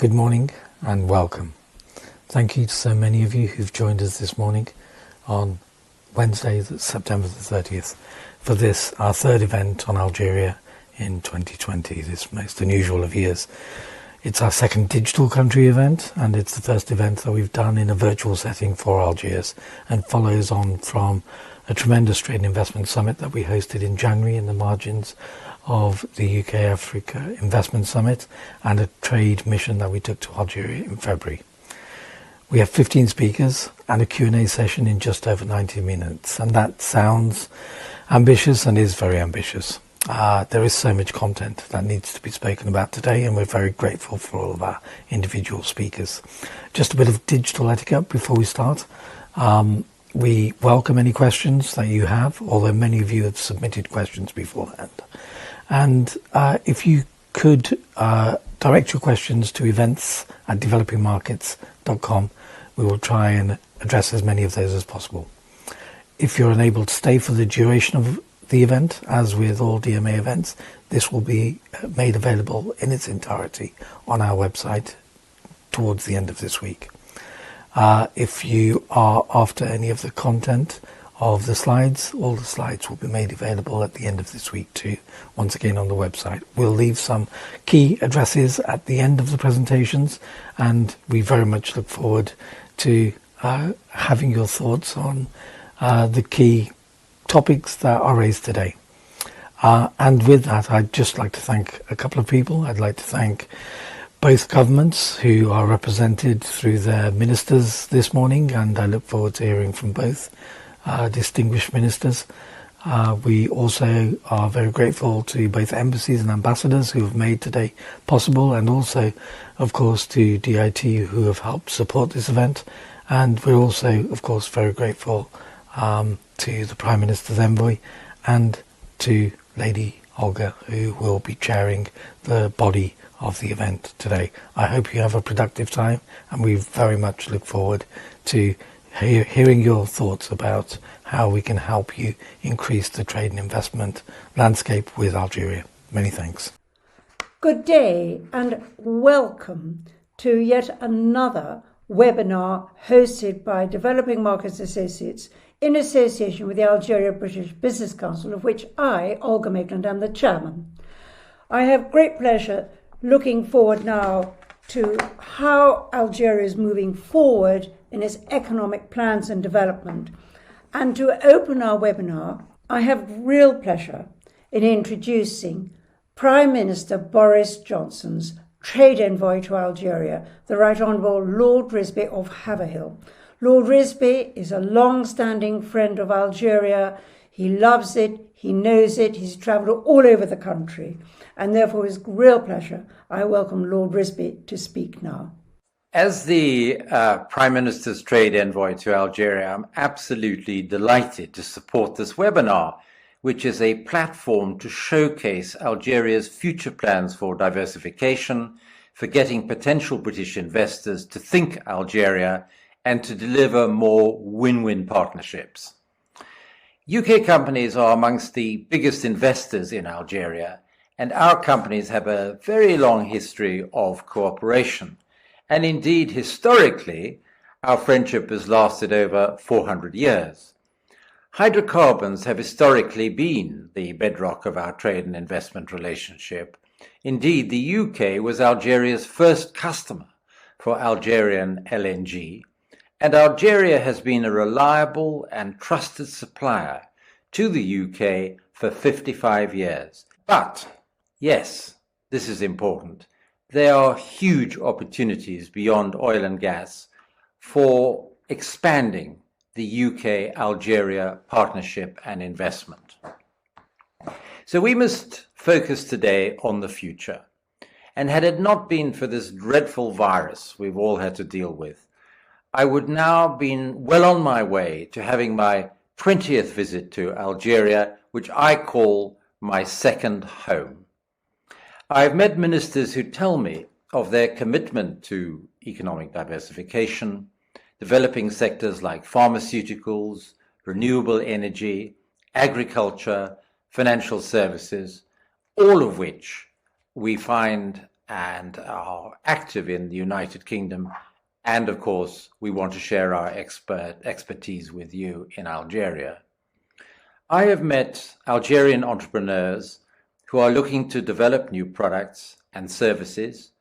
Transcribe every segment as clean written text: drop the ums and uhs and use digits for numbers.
Good morning and welcome. Thank you to so many of you who've joined us this morning on Wednesday, September the 30th, for this, our third event on Algeria in 2020, this most unusual of years. It's our second digital country event, and it's the first event that we've done in a virtual setting for Algiers, and follows on from a tremendous trade and investment summit that we hosted in January in the margins of the UK Africa Investment Summit, and a trade mission that we took to Algeria in February. We have 15 speakers and a Q&A session in just over 90 minutes, and that sounds ambitious and is very ambitious. There is so much content that needs to be spoken about today, and we're very grateful for all of our individual speakers. Just a bit of digital etiquette before we start. We welcome any questions that you have, although many of you have submitted questions beforehand. And if you could direct your questions to events@developingmarkets.com, we will try and address as many of those as possible. If you're unable to stay for the duration of the event, as with all DMA events, this will be made available in its entirety on our website towards the end of this week. If you are after any of the content of the slides, all the slides will be made available at the end of this week too, once again on the website. We'll leave some key addresses at the end of the presentations, and we very much look forward to having your thoughts on the key topics that are raised today. And with that, I'd just like to thank a couple of people. I'd like to thank both governments who are represented through their ministers this morning, and I look forward to hearing from both distinguished ministers. We also are very grateful to both embassies and ambassadors who have made today possible, and also, of course, to DIT who have helped support this event. And we're also, of course, very grateful to the Prime Minister's Envoy and to Lady Olga, who will be chairing the body of the event today. I hope you have a productive time, and we very much look forward to hearing your thoughts about how we can help you increase the trade and investment landscape with Algeria. Many thanks. Good day and welcome to yet another webinar hosted by Developing Markets Associates in association with the Algeria British Business Council, of which I, Olga Maitland, am the chairman. I have great pleasure looking forward now to how Algeria is moving forward in its economic plans and development. And to open our webinar, I have real pleasure in introducing Prime Minister Boris Johnson's Trade Envoy to Algeria, the Right Honourable Lord Risby of Haverhill. Lord Risby is a long-standing friend of Algeria. He loves it, he knows it, he's travelled all over the country, and therefore it's real pleasure I welcome Lord Risby to speak now. As the Prime Minister's Trade Envoy to Algeria, I'm absolutely delighted to support this webinar, which is a platform to showcase Algeria's future plans for diversification, for getting potential British investors to think Algeria, and to deliver more win-win partnerships. UK companies are amongst the biggest investors in Algeria, and our companies have a very long history of cooperation. And indeed, historically, our friendship has lasted over 400 years. Hydrocarbons have historically been the bedrock of our trade and investment relationship. Indeed, the UK was Algeria's first customer for Algerian LNG, and Algeria has been a reliable and trusted supplier to the UK for 55 years. But, yes, this is important, there are huge opportunities beyond oil and gas for expanding the UK-Algeria partnership and investment. So we must focus today on the future. And had it not been for this dreadful virus we've all had to deal with, I would now been well on my way to having my 20th visit to Algeria, which I call my second home. I've met ministers who tell me of their commitment to economic diversification, developing sectors like pharmaceuticals, renewable energy, agriculture, financial services, all of which we find and are active in the United Kingdom. And of course, we want to share our expertise with you in Algeria. I have met Algerian entrepreneurs who are looking to develop new products and services,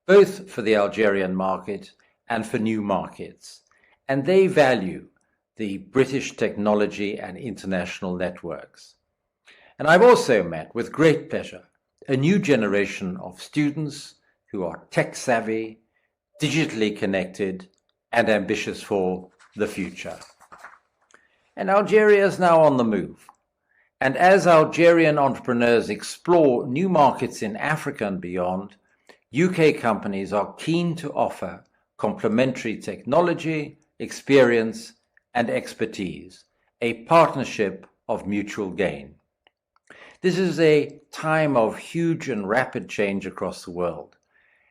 both for the Algerian market and for new markets, and they value the British technology and international networks. And I've also met, with great pleasure, a new generation of students who are tech-savvy, digitally connected, and ambitious for the future. And Algeria is now on the move. And as Algerian entrepreneurs explore new markets in Africa and beyond, UK companies are keen to offer complementary technology, experience, and expertise, a partnership of mutual gain. This is a time of huge and rapid change across the world.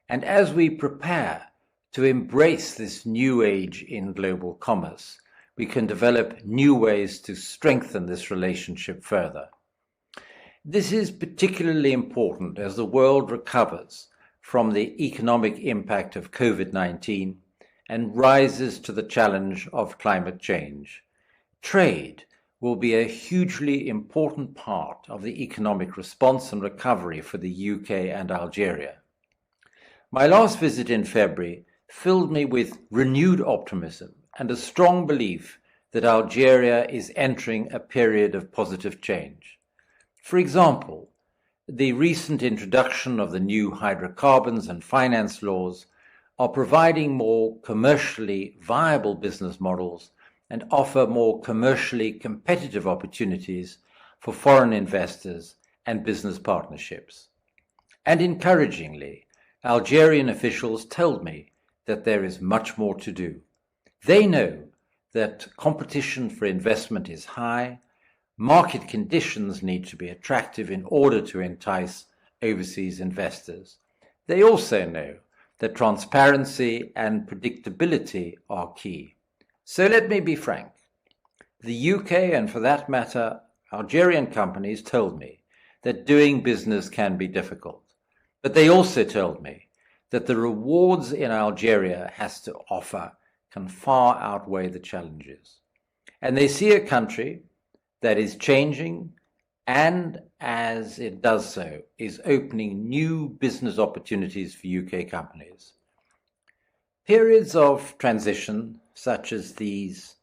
And as we prepare to embrace this new age in global commerce, we can develop new ways to strengthen this relationship further. This is particularly important as the world recovers from the economic impact of COVID-19 and rises to the challenge of climate change. Trade will be a hugely important part of the economic response and recovery for the UK and Algeria. My last visit in February filled me with renewed optimism and a strong belief that Algeria is entering a period of positive change. For example, the recent introduction of the new hydrocarbons and finance laws are providing more commercially viable business models and offer more commercially competitive opportunities for foreign investors and business partnerships. And encouragingly, Algerian officials told me that there is much more to do. They know that competition for investment is high, market conditions need to be attractive in order to entice overseas investors. They also know that transparency and predictability are key. So let me be frank. The UK, and for that matter, Algerian companies told me that doing business can be difficult. But they also told me that the rewards in Algeria has to offer can far outweigh the challenges. And they see a country that is changing and, as it does so, is opening new business opportunities for UK companies. Periods of transition such as these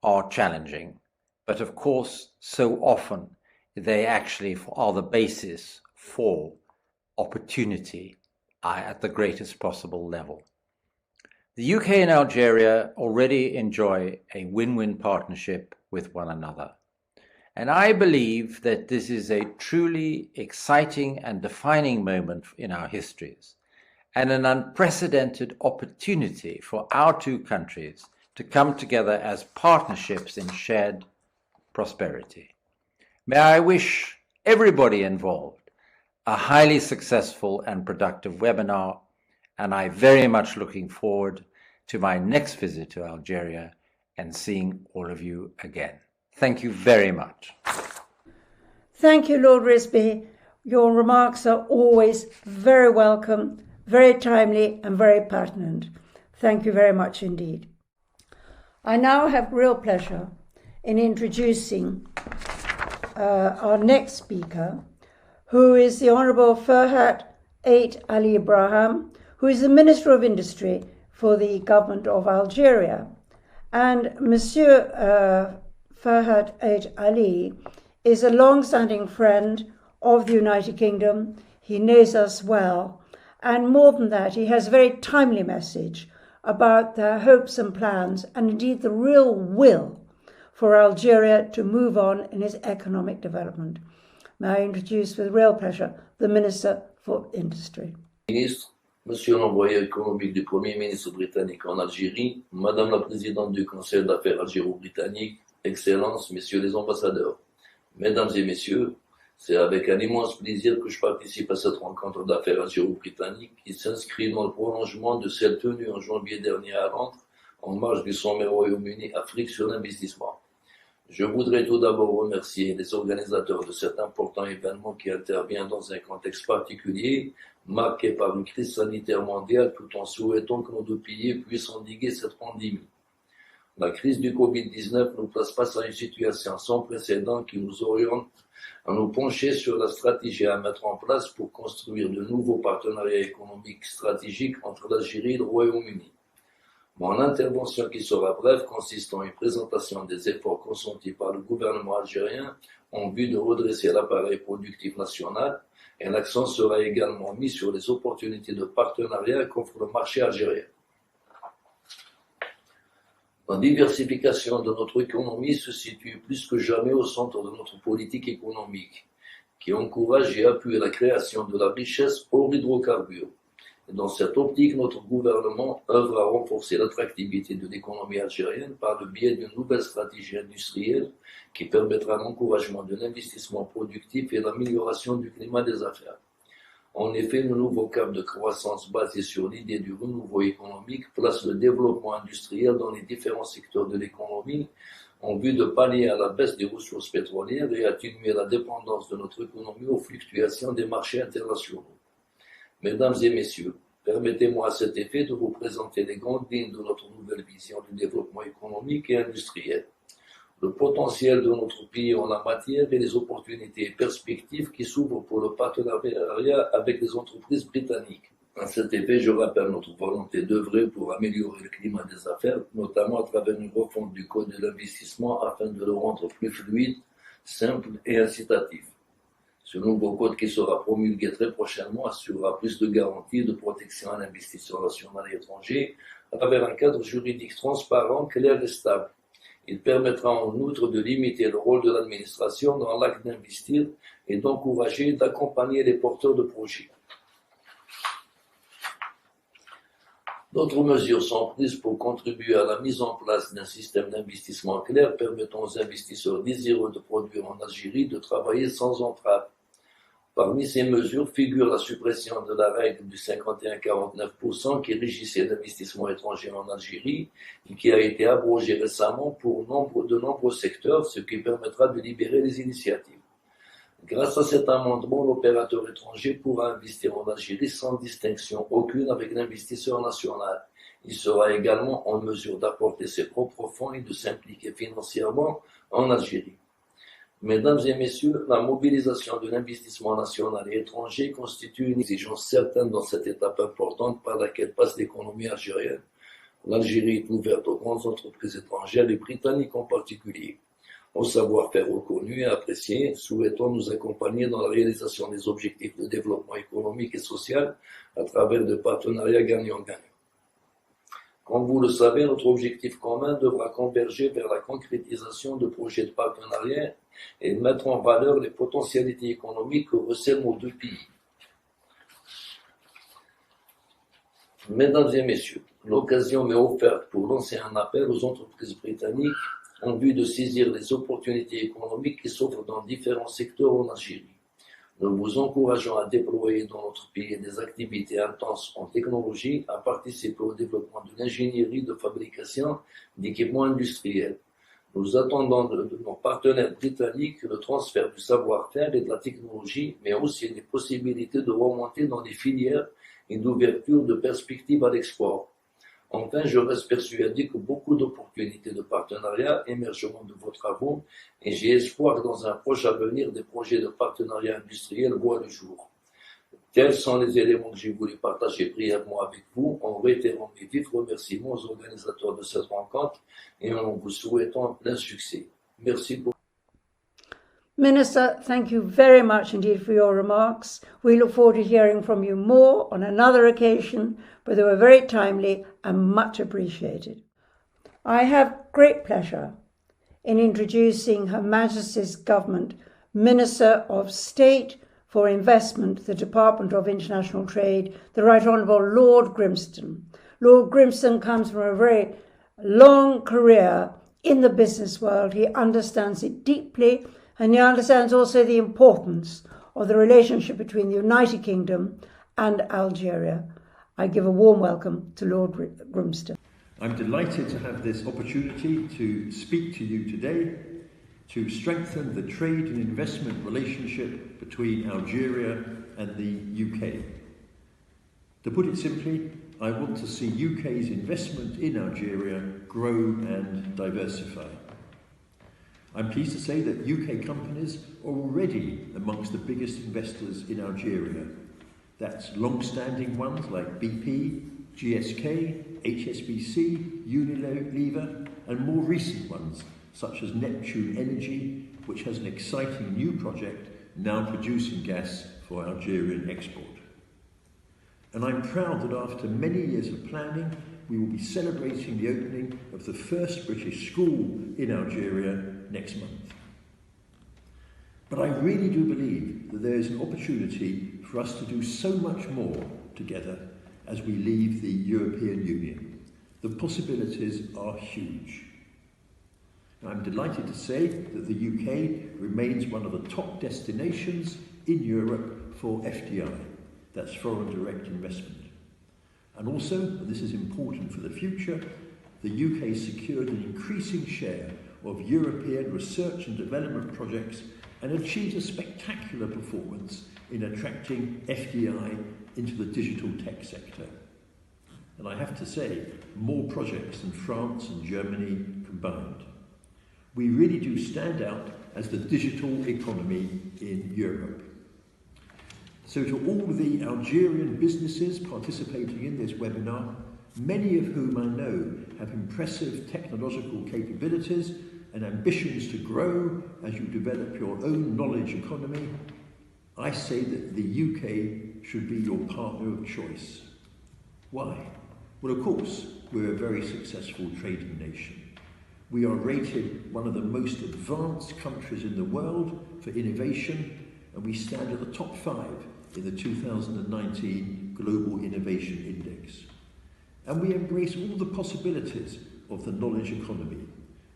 are challenging, but of course, so often they actually are the basis for opportunity at the greatest possible level. The UK and Algeria already enjoy a win-win partnership with one another. And I believe that this is a truly exciting and defining moment in our histories, and an unprecedented opportunity for our two countries to come together as partnerships in shared prosperity. May I wish everybody involved a highly successful and productive webinar, and I'm very much looking forward to my next visit to Algeria and seeing all of you again. Thank you very much. Thank you, Lord Risby. Your remarks are always very welcome, very timely and very pertinent. Thank you very much indeed. I now have real pleasure in introducing our next speaker, who is the Honourable Ferhat Ali Braham, who is the Minister of Industry for the Government of Algeria. And Monsieur Ferhat Ali is a long-standing friend of the United Kingdom. He knows us well. And more than that, he has a very timely message about their hopes and plans, and indeed the real will for Algeria to move on in its economic development. May I introduce with real pleasure the Minister for Industry. Ministre, Monsieur l'envoyé économique du Premier ministre britannique en Algérie, Madame la Présidente du Conseil d'affaires algéro-britannique, Excellences, Messieurs les ambassadeurs, Mesdames et Messieurs, c'est avec un immense plaisir que je participe à cette rencontre d'affaires algéro-britannique qui s'inscrit dans le prolongement de celle tenue en janvier dernier à Londres, en marge du sommet Royaume-Uni-Afrique sur l'investissement. Je voudrais tout d'abord remercier les organisateurs de cet important événement qui intervient dans un contexte particulier, marqué par une crise sanitaire mondiale, tout en souhaitant que nos deux pays puissent endiguer cette pandémie. La crise du Covid-19 nous place face à une situation sans précédent qui nous oriente à nous pencher sur la stratégie à mettre en place pour construire de nouveaux partenariats économiques stratégiques entre l'Algérie et le Royaume-Uni. Mon intervention, qui sera brève, consiste en une présentation des efforts consentis par le gouvernement algérien en vue de redresser l'appareil productif national, et l'accent sera également mis sur les opportunités de partenariat qu'offre le marché algérien. La diversification de notre économie se situe plus que jamais au centre de notre politique économique, qui encourage et appuie la création de la richesse hors hydrocarbures. Et dans cette optique, notre gouvernement œuvre à renforcer l'attractivité de l'économie algérienne par le biais d'une nouvelle stratégie industrielle qui permettra l'encouragement de l'investissement productif et l'amélioration du climat des affaires. En effet, le nouveau cap de croissance basé sur l'idée du renouveau économique place le développement industriel dans les différents secteurs de l'économie en vue de pallier à la baisse des ressources pétrolières et atténuer la dépendance de notre économie aux fluctuations des marchés internationaux. Mesdames et messieurs, permettez-moi à cet effet de vous présenter les grandes lignes de notre nouvelle vision du développement économique et industriel, le potentiel de notre pays en la matière et les opportunités et perspectives qui s'ouvrent pour le partenariat avec les entreprises britanniques. À cet effet, je rappelle notre volonté d'œuvrer pour améliorer le climat des affaires, notamment à travers une refonte du code de l'investissement afin de le rendre plus fluide, simple et incitatif. Ce nouveau code qui sera promulgué très prochainement assurera plus de garanties et de protection à l'investisseur national et étranger à travers un cadre juridique transparent, clair et stable. Il permettra en outre de limiter le rôle de l'administration dans l'acte d'investir et d'encourager et d'accompagner les porteurs de projets. D'autres mesures sont prises pour contribuer à la mise en place d'un système d'investissement clair permettant aux investisseurs désireux de produire en Algérie de travailler sans entrave. Parmi ces mesures figure la suppression de la règle du 51-49% qui régissait l'investissement étranger en Algérie et qui a été abrogée récemment pour de nombreux secteurs, ce qui permettra de libérer les initiatives. Grâce à cet amendement, l'opérateur étranger pourra investir en Algérie sans distinction aucune avec l'investisseur national. Il sera également en mesure d'apporter ses propres fonds et de s'impliquer financièrement en Algérie. Mesdames et messieurs, la mobilisation de l'investissement national et étranger constitue une exigence certaine dans cette étape importante par laquelle passe l'économie algérienne. L'Algérie est ouverte aux grandes entreprises étrangères et britanniques en particulier. Au savoir-faire reconnu et apprécié, souhaitons nous accompagner dans la réalisation des objectifs de développement économique et social à travers des partenariats gagnant-gagnant. Comme vous le savez, notre objectif commun devra converger vers la concrétisation de projets de partenariat et mettre en valeur les potentialités économiques que recèlent nos deux pays. Mesdames et messieurs, l'occasion m'est offerte pour lancer un appel aux entreprises britanniques en vue de saisir les opportunités économiques qui s'offrent dans différents secteurs en Algérie. Nous vous encourageons à déployer dans notre pays des activités intenses en technologie, à participer au développement de l'ingénierie de fabrication d'équipements industriels. Nous attendons de nos partenaires britanniques le transfert du savoir-faire et de la technologie, mais aussi les possibilités de remonter dans des filières et d'ouverture de perspectives à l'export. Enfin, je reste persuadé que beaucoup d'opportunités de partenariat émergeront de vos travaux et j'ai espoir que dans un proche avenir, des projets de partenariat industriel voient le jour. Tels sont les éléments que j'ai voulu partager brièvement avec vous en réitérant mes vifs remerciements aux organisateurs de cette rencontre et en vous souhaitant plein succès. Merci beaucoup. Minister, thank you very much indeed for your remarks. We look forward to hearing from you more on another occasion, but they were very timely and much appreciated. I have great pleasure in introducing Her Majesty's Government Minister of State for Investment, the Department of International Trade, the Right Honourable Lord Grimstone. Lord Grimstone comes from a very long career in the business world. He understands it deeply, and he understands also the importance of the relationship between the United Kingdom and Algeria. I give a warm welcome to Lord Grimstone. I'm delighted to have this opportunity to speak to you today to strengthen the trade and investment relationship between Algeria and the UK. To put it simply, I want to see UK's investment in Algeria grow and diversify. I'm pleased to say that UK companies are already amongst the biggest investors in Algeria. That's long-standing ones like BP, GSK, HSBC, Unilever, and more recent ones such as Neptune Energy, which has an exciting new project now producing gas for Algerian export. And I'm proud that after many years of planning, we will be celebrating the opening of the first British school in Algeria next month. But I really do believe that there is an opportunity for us to do so much more together as we leave the European Union. The possibilities are huge. I'm delighted to say that the UK remains one of the top destinations in Europe for FDI, that's foreign direct investment. And also, and this is important for the future, the UK secured an increasing share of European research and development projects and achieved a spectacular performance in attracting FDI into the digital tech sector. And I have to say, more projects than France and Germany combined. We really do stand out as the digital economy in Europe. So to all the Algerian businesses participating in this webinar, many of whom I know have impressive technological capabilities and ambitions to grow as you develop your own knowledge economy, I say that the UK should be your partner of choice. Why? Well, of course, we're a very successful trading nation. We are rated one of the most advanced countries in the world for innovation, and we stand at the top 5 in the 2019 Global Innovation Index. And we embrace all the possibilities of the knowledge economy.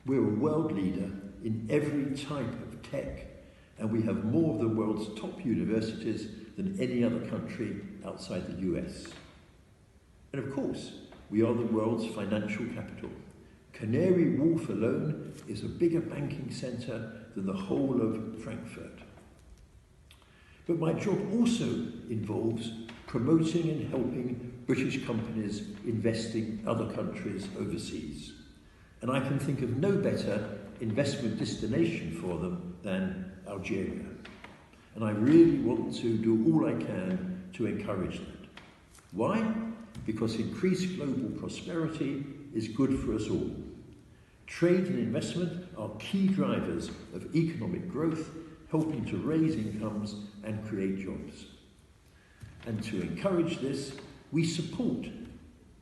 We're a world leader in every type of tech, and we have more of the world's top universities than any other country outside the US. And of course, we are the world's financial capital. Canary Wharf alone is a bigger banking centre than the whole of Frankfurt. But my job also involves promoting and helping British companies investing in other countries overseas. And I can think of no better investment destination for them than Algeria. And I really want to do all I can to encourage that. Why? Because increased global prosperity is good for us all. Trade and investment are key drivers of economic growth, helping to raise incomes and create jobs. And to encourage this, we support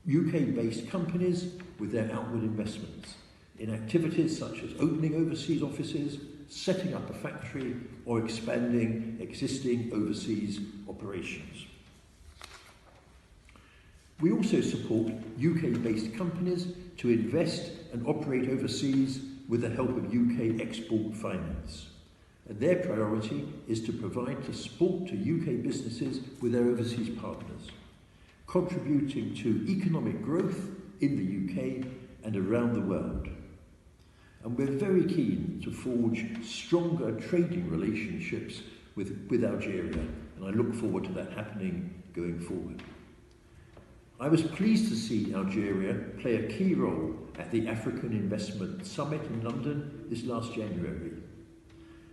UK-based companies with their outward investments in activities such as opening overseas offices, setting up a factory, or expanding existing overseas operations. We also support UK-based companies to invest and operate overseas with the help of UK export finance. And their priority is to provide support to UK businesses with their overseas partners, contributing to economic growth in the UK and around the world. And we're very keen to forge stronger trading relationships with Algeria, and I look forward to that happening going forward. I was pleased to see Algeria play a key role at the African Investment Summit in London this last January.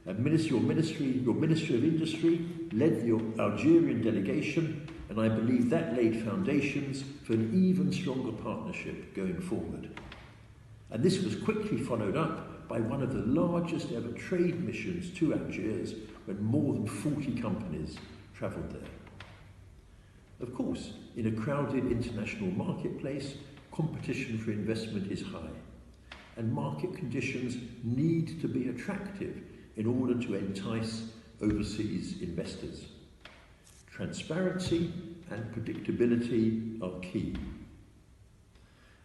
Your Ministry of Industry led the Algerian delegation, and I believe that laid foundations for an even stronger partnership going forward. And this was quickly followed up by one of the largest ever trade missions to Algiers, when more than 40 companies travelled there. Of course, in a crowded international marketplace, competition for investment is high, and market conditions need to be attractive in order to entice overseas investors. Transparency and predictability are key.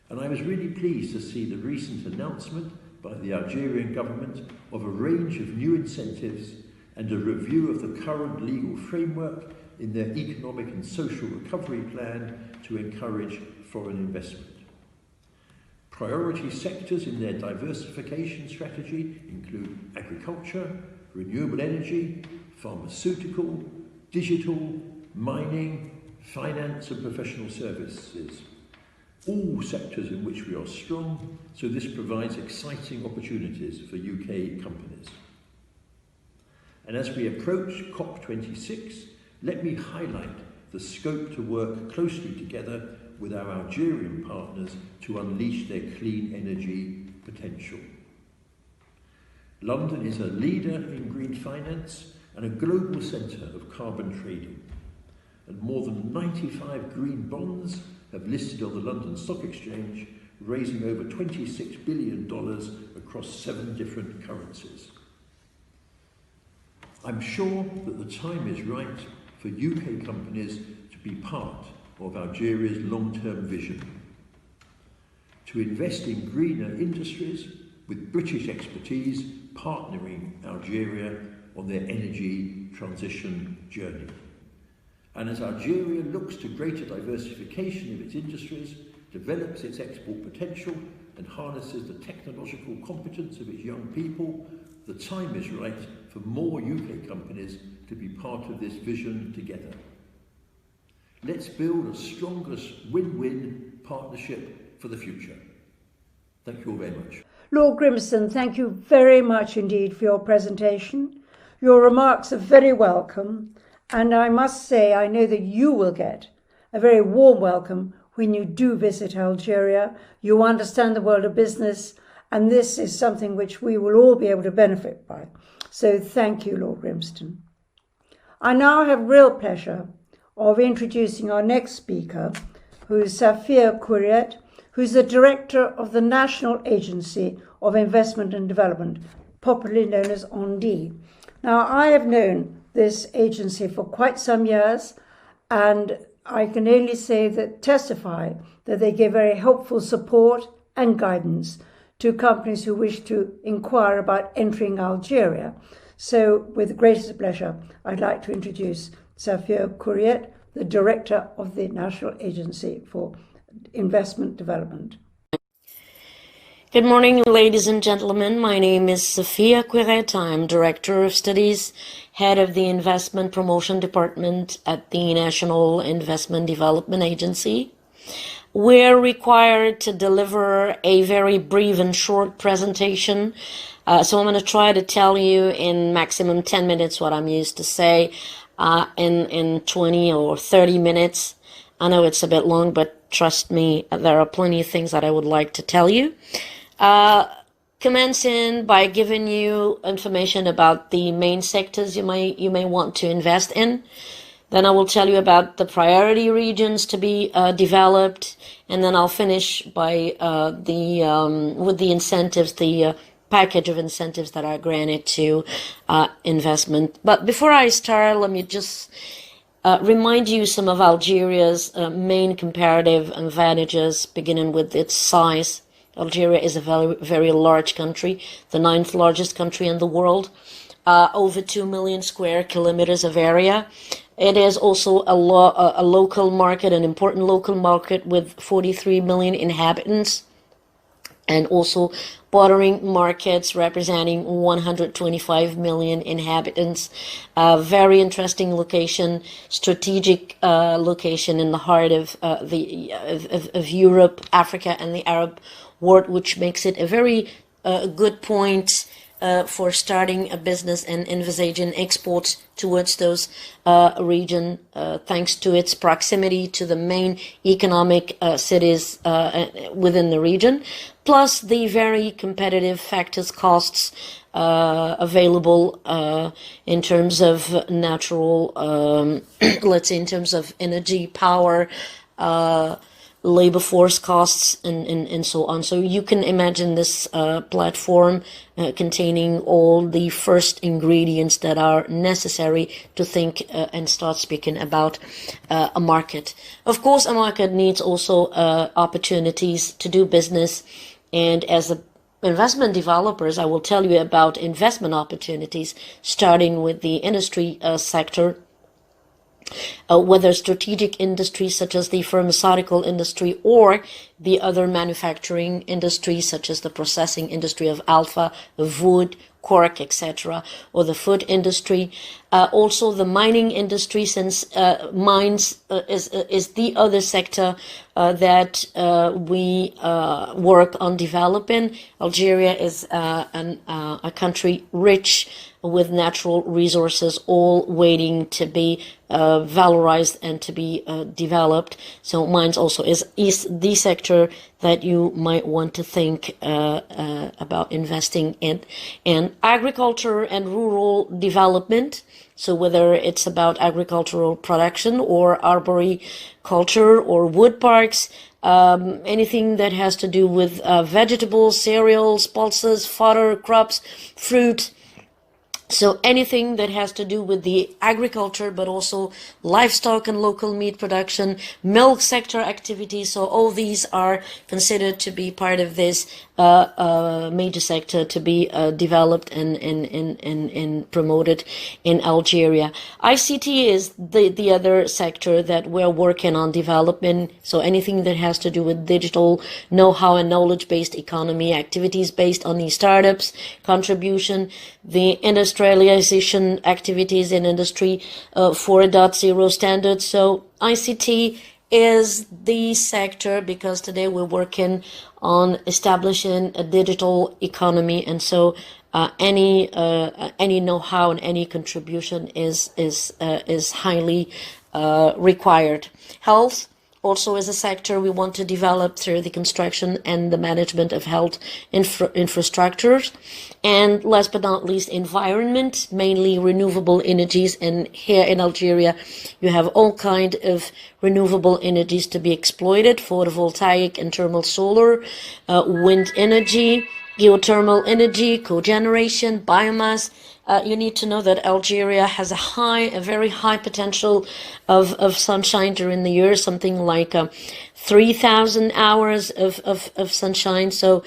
And I was really pleased to see the recent announcement by the Algerian government of a range of new incentives and a review of the current legal framework in their economic and social recovery plan to encourage foreign investment. Priority sectors in their diversification strategy include agriculture, renewable energy, pharmaceutical, digital, mining, finance and professional services. All sectors in which we are strong, so this provides exciting opportunities for UK companies. And as we approach COP26, let me highlight the scope to work closely together with our Algerian partners to unleash their clean energy potential. London is a leader in green finance and a global centre of carbon trading, and more than 95 green bonds have listed on the London Stock Exchange, raising over $26 billion across 7 different currencies. I'm sure that the time is right for UK companies to be part of Algeria's long-term vision, to invest in greener industries with British expertise partnering Algeria on their energy transition journey. And as Algeria looks to greater diversification of its industries, develops its export potential and harnesses the technological competence of its young people, the time is right for more UK companies to be part of this vision together. Let's build a stronger win-win partnership for the future. Thank you all very much. Lord Grimstone, thank you very much indeed for your presentation. Your remarks are very welcome, and I must say I know that you will get a very warm welcome when you do visit Algeria. You understand the world of business, and this is something which we will all be able to benefit by. So thank you, Lord Grimstone. I now have real pleasure of introducing our next speaker, who is Safia Kouriet, who is the Director of the National Agency of Investment and Development, popularly known as ONDI. Now, I have known this agency for quite some years, and I can only testify that they give very helpful support and guidance to companies who wish to inquire about entering Algeria. So, with greatest pleasure, I'd like to introduce Safia Kouriet, the Director of the National Agency for Investment Development. Good morning, ladies and gentlemen. My name is Safia Kouriet. I'm Director of Studies, Head of the Investment Promotion Department at the National Investment Development Agency. We're required to deliver a very brief and short presentation, so I'm going to try to tell you in maximum 10 minutes what I'm used to say in 20 or 30 minutes. I know it's a bit long, but trust me, there are plenty of things that I would like to tell you. Commencing by giving you information about the main sectors you may want to invest in. Then I will tell you about the priority regions to be developed, and then I'll finish by with the incentives, the package of incentives that are granted to investment. But before I start, let me just remind you some of Algeria's main comparative advantages, beginning with its size. Algeria is a very, very large country, the 9th largest country in the world, over 2 million square kilometers of area. It is also a local market, an important local market with 43 million inhabitants, and also bordering markets representing 125 million inhabitants. A very interesting location, strategic location in the heart of Europe, Africa, and the Arab world, which makes it a very good point for starting a business and envisaging exports towards those region, thanks to its proximity to the main economic cities within the region, plus the very competitive factors costs available in terms of natural, let's say in terms of energy, power, labor force costs, and so on. So you can imagine this platform containing all the first ingredients that are necessary to think and start speaking about a market. Of course, a market needs also opportunities to do business, and as investment developers, I will tell you about investment opportunities, starting with the industry sector. whether strategic industries such as the pharmaceutical industry or the other manufacturing industries such as the processing industry of alpha, of wood, cork, etc., or the food industry. Also the mining industry, since mines is the other sector that we work on developing. Algeria is a country rich with natural resources, all waiting to be valorized and to be developed. So mines also is the sector that you might want to think about investing in. And agriculture and rural development, so whether it's about agricultural production or arboriculture or wood parks, anything that has to do with vegetables, cereals, pulses, fodder, crops, fruit. So anything that has to do with the agriculture, but also livestock and local meat production, milk sector activities. So all these are considered to be part of this major sector to be developed and promoted in Algeria. ICT is the other sector that we're working on developing. So anything that has to do with digital know-how and knowledge-based economy, activities based on these startups, contribution, the industrialization activities in industry 4.0 standards. So ICT is the sector, because today we're working on establishing a digital economy, and so any know-how and any contribution is highly required. Health also is a sector we want to develop through the construction and the management of health infrastructures. And last but not least, environment, mainly renewable energies. And here in Algeria, you have all kinds of renewable energies to be exploited: photovoltaic and thermal solar, wind energy, geothermal energy, cogeneration, biomass. You need to know that Algeria has a very high potential of sunshine during the year, something like 3,000 hours of sunshine. So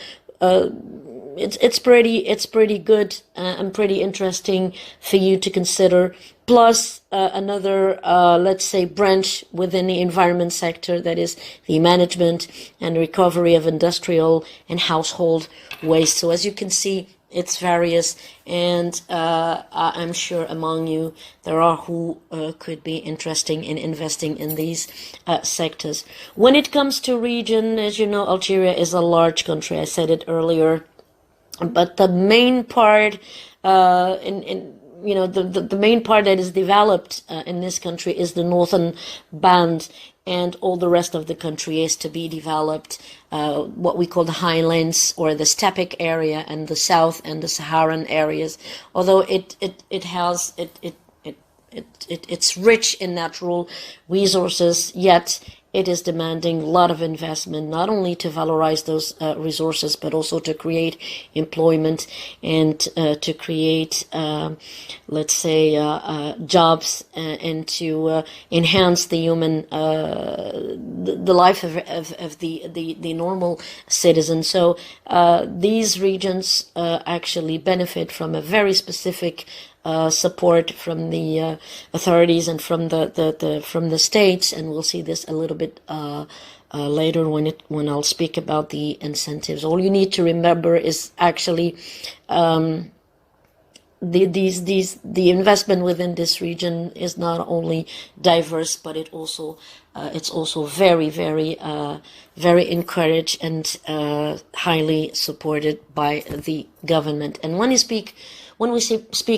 it's pretty good and pretty interesting for you to consider. Plus another, let's say, branch within the environment sector, that is the management and recovery of industrial and household waste. So as you can see, it's various, and I'm sure among you there are who could be interested in investing in these sectors. When it comes to region, as you know, Algeria is a large country. I said it earlier, but the main part the main part that is developed in this country is the northern band, and all the rest of the country is to be developed, what we call the highlands or the steppe area, and the south and the Saharan areas. Although it's rich in natural resources, yet it is demanding a lot of investment, not only to valorize those resources, but also to create employment and to create, let's say, jobs and to enhance the human, the life of the normal citizen. So these regions actually benefit from a very specific support from the authorities and from the states, and we'll see this a little bit later when I'll speak about the incentives. All you need to remember is actually the investment within this region is not only diverse, but it's also very encouraged and highly supported by the government. And when we speak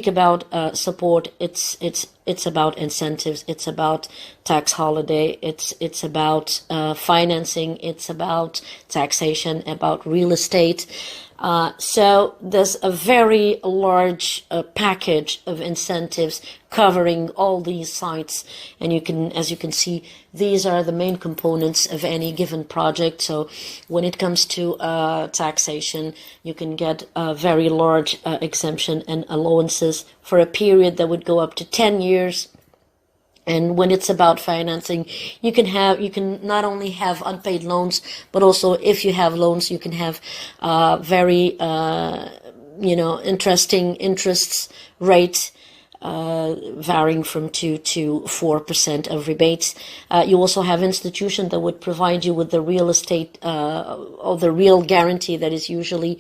about support, it's about incentives, it's about tax holiday, it's about financing, it's about taxation, about real estate. So there's a very large package of incentives covering all these sites, and as you can see, these are the main components of any given project. So when it comes to taxation, you can get a very large exemption and allowances for a period that would go up to 10 years. And when it's about financing, you can not only have unpaid loans, but also if you have loans, you can have very interesting interests rate varying from 2 to 4% of rebates. You also have institutions that would provide you with the real estate or the real guarantee that is usually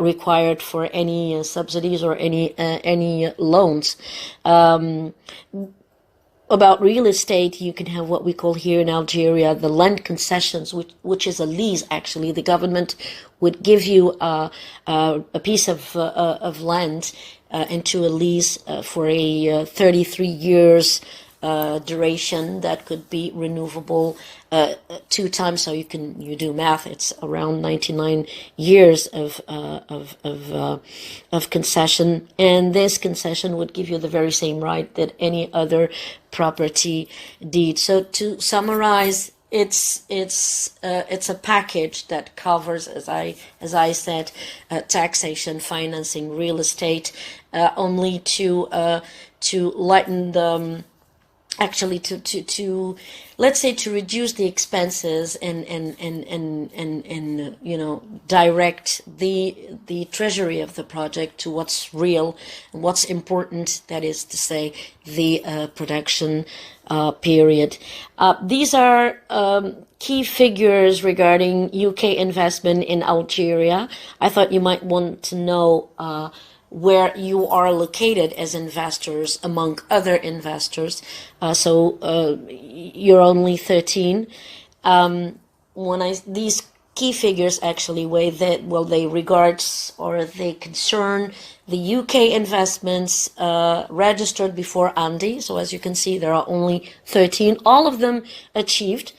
required for any subsidies or any loans. About real estate, you can have what we call here in Algeria the land concessions, which is a lease. Actually, the government would give you a piece of land into a lease for a 33 years duration that could be renewable 2 times. So you do math. It's around 99 years of concession, and this concession would give you the very same right that any other property deed. So to summarize, it's a package that covers, as I said, taxation, financing, real estate, only to lighten the actually to let's say to reduce the expenses and direct the treasury of the project to what's real and what's important, that is to say the production period. These are key figures regarding UK investment in Algeria. I thought you might want to know where you are located as investors among other investors. So you're only 13. These key figures actually they regards or they concern the UK investments registered before Andy. So as you can see, there are only 13. All of them achieved,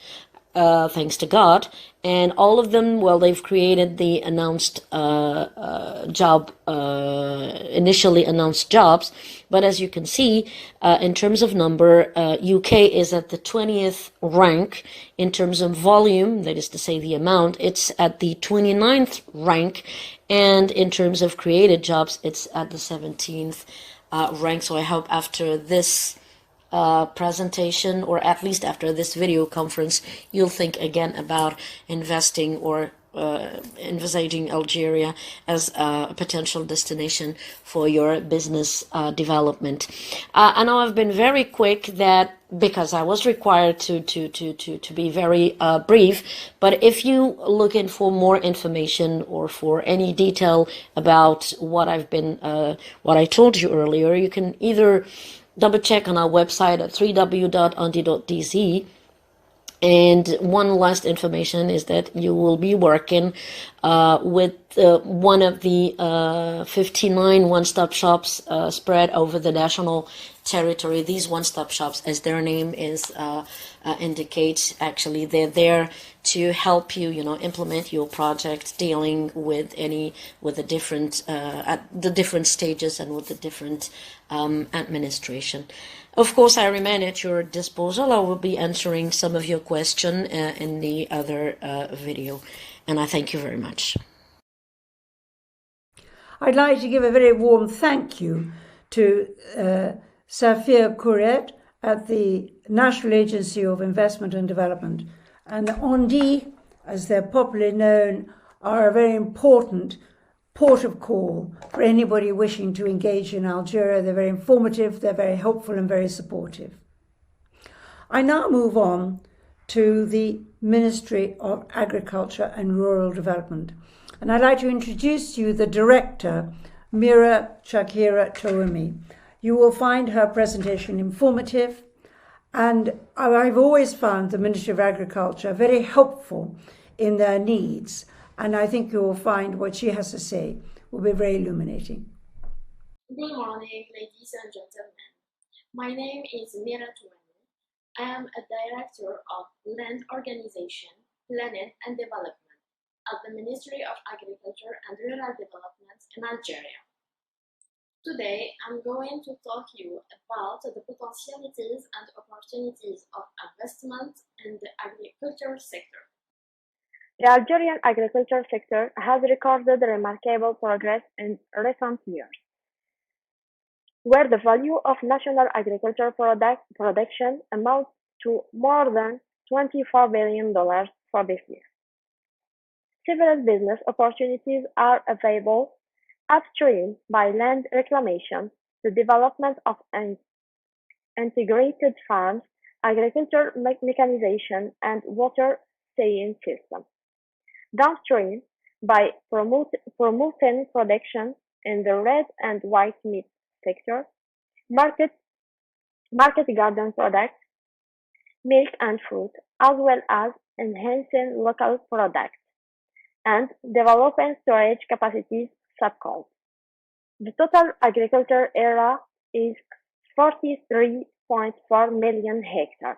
thanks to God, and all of them, they've created the announced initially announced jobs. But as you can see, in terms of number, UK is at the 20th rank. In terms of volume, that is to say the amount, it's at the 29th rank. And in terms of created jobs, it's at the 17th rank. So I hope after this presentation, or at least after this video conference, you'll think again about investing or envisaging Algeria as a potential destination for your business development. I know I've been very quick, that because I was required to be very brief, but if you looking for more information or for any detail about what what I told you earlier, you can either double check on our website at www.undi.dz. And one last information is that you will be working with one of the 59 one-stop shops spread over the national territory. These one-stop shops, as their name is indicates, actually they're there to help you, implement your project, dealing with the different at the different stages and with the different administration. Of course, I remain at your disposal. I will be answering some of your questions in the other video, and I thank you very much. I'd like to give a very warm thank you to Safia Kouret at the National Agency of Investment and Development. And the ONDI, as they're popularly known, are a very important port of call for anybody wishing to engage in Algeria. They're very informative, they're very helpful and very supportive. I now move on to the Ministry of Agriculture and Rural Development. And I'd like to introduce to you the Director, Mira Shakira Toumi. You will find her presentation informative, and I've always found the Ministry of Agriculture very helpful in their needs, and I think you will find what she has to say will be very illuminating. Good morning, ladies and gentlemen. My name is Mira Toumi. I am a Director of Land Organization, Planning and Development at the Ministry of Agriculture and Rural Development in Algeria. Today, I'm going to talk to you about the potentialities and opportunities of investment in the agriculture sector. The Algerian agriculture sector has recorded remarkable progress in recent years, where the value of national agriculture production amounts to more than $24 billion for this year. Several business opportunities are available upstream by land reclamation, the development of integrated farms, agriculture mechanization, and water sewing systems. Downstream, by promoting production in the red and white meat sector, market garden products, milk and fruit, as well as enhancing local products and developing storage capacities subcons. The total agriculture area is 43.4 million hectares,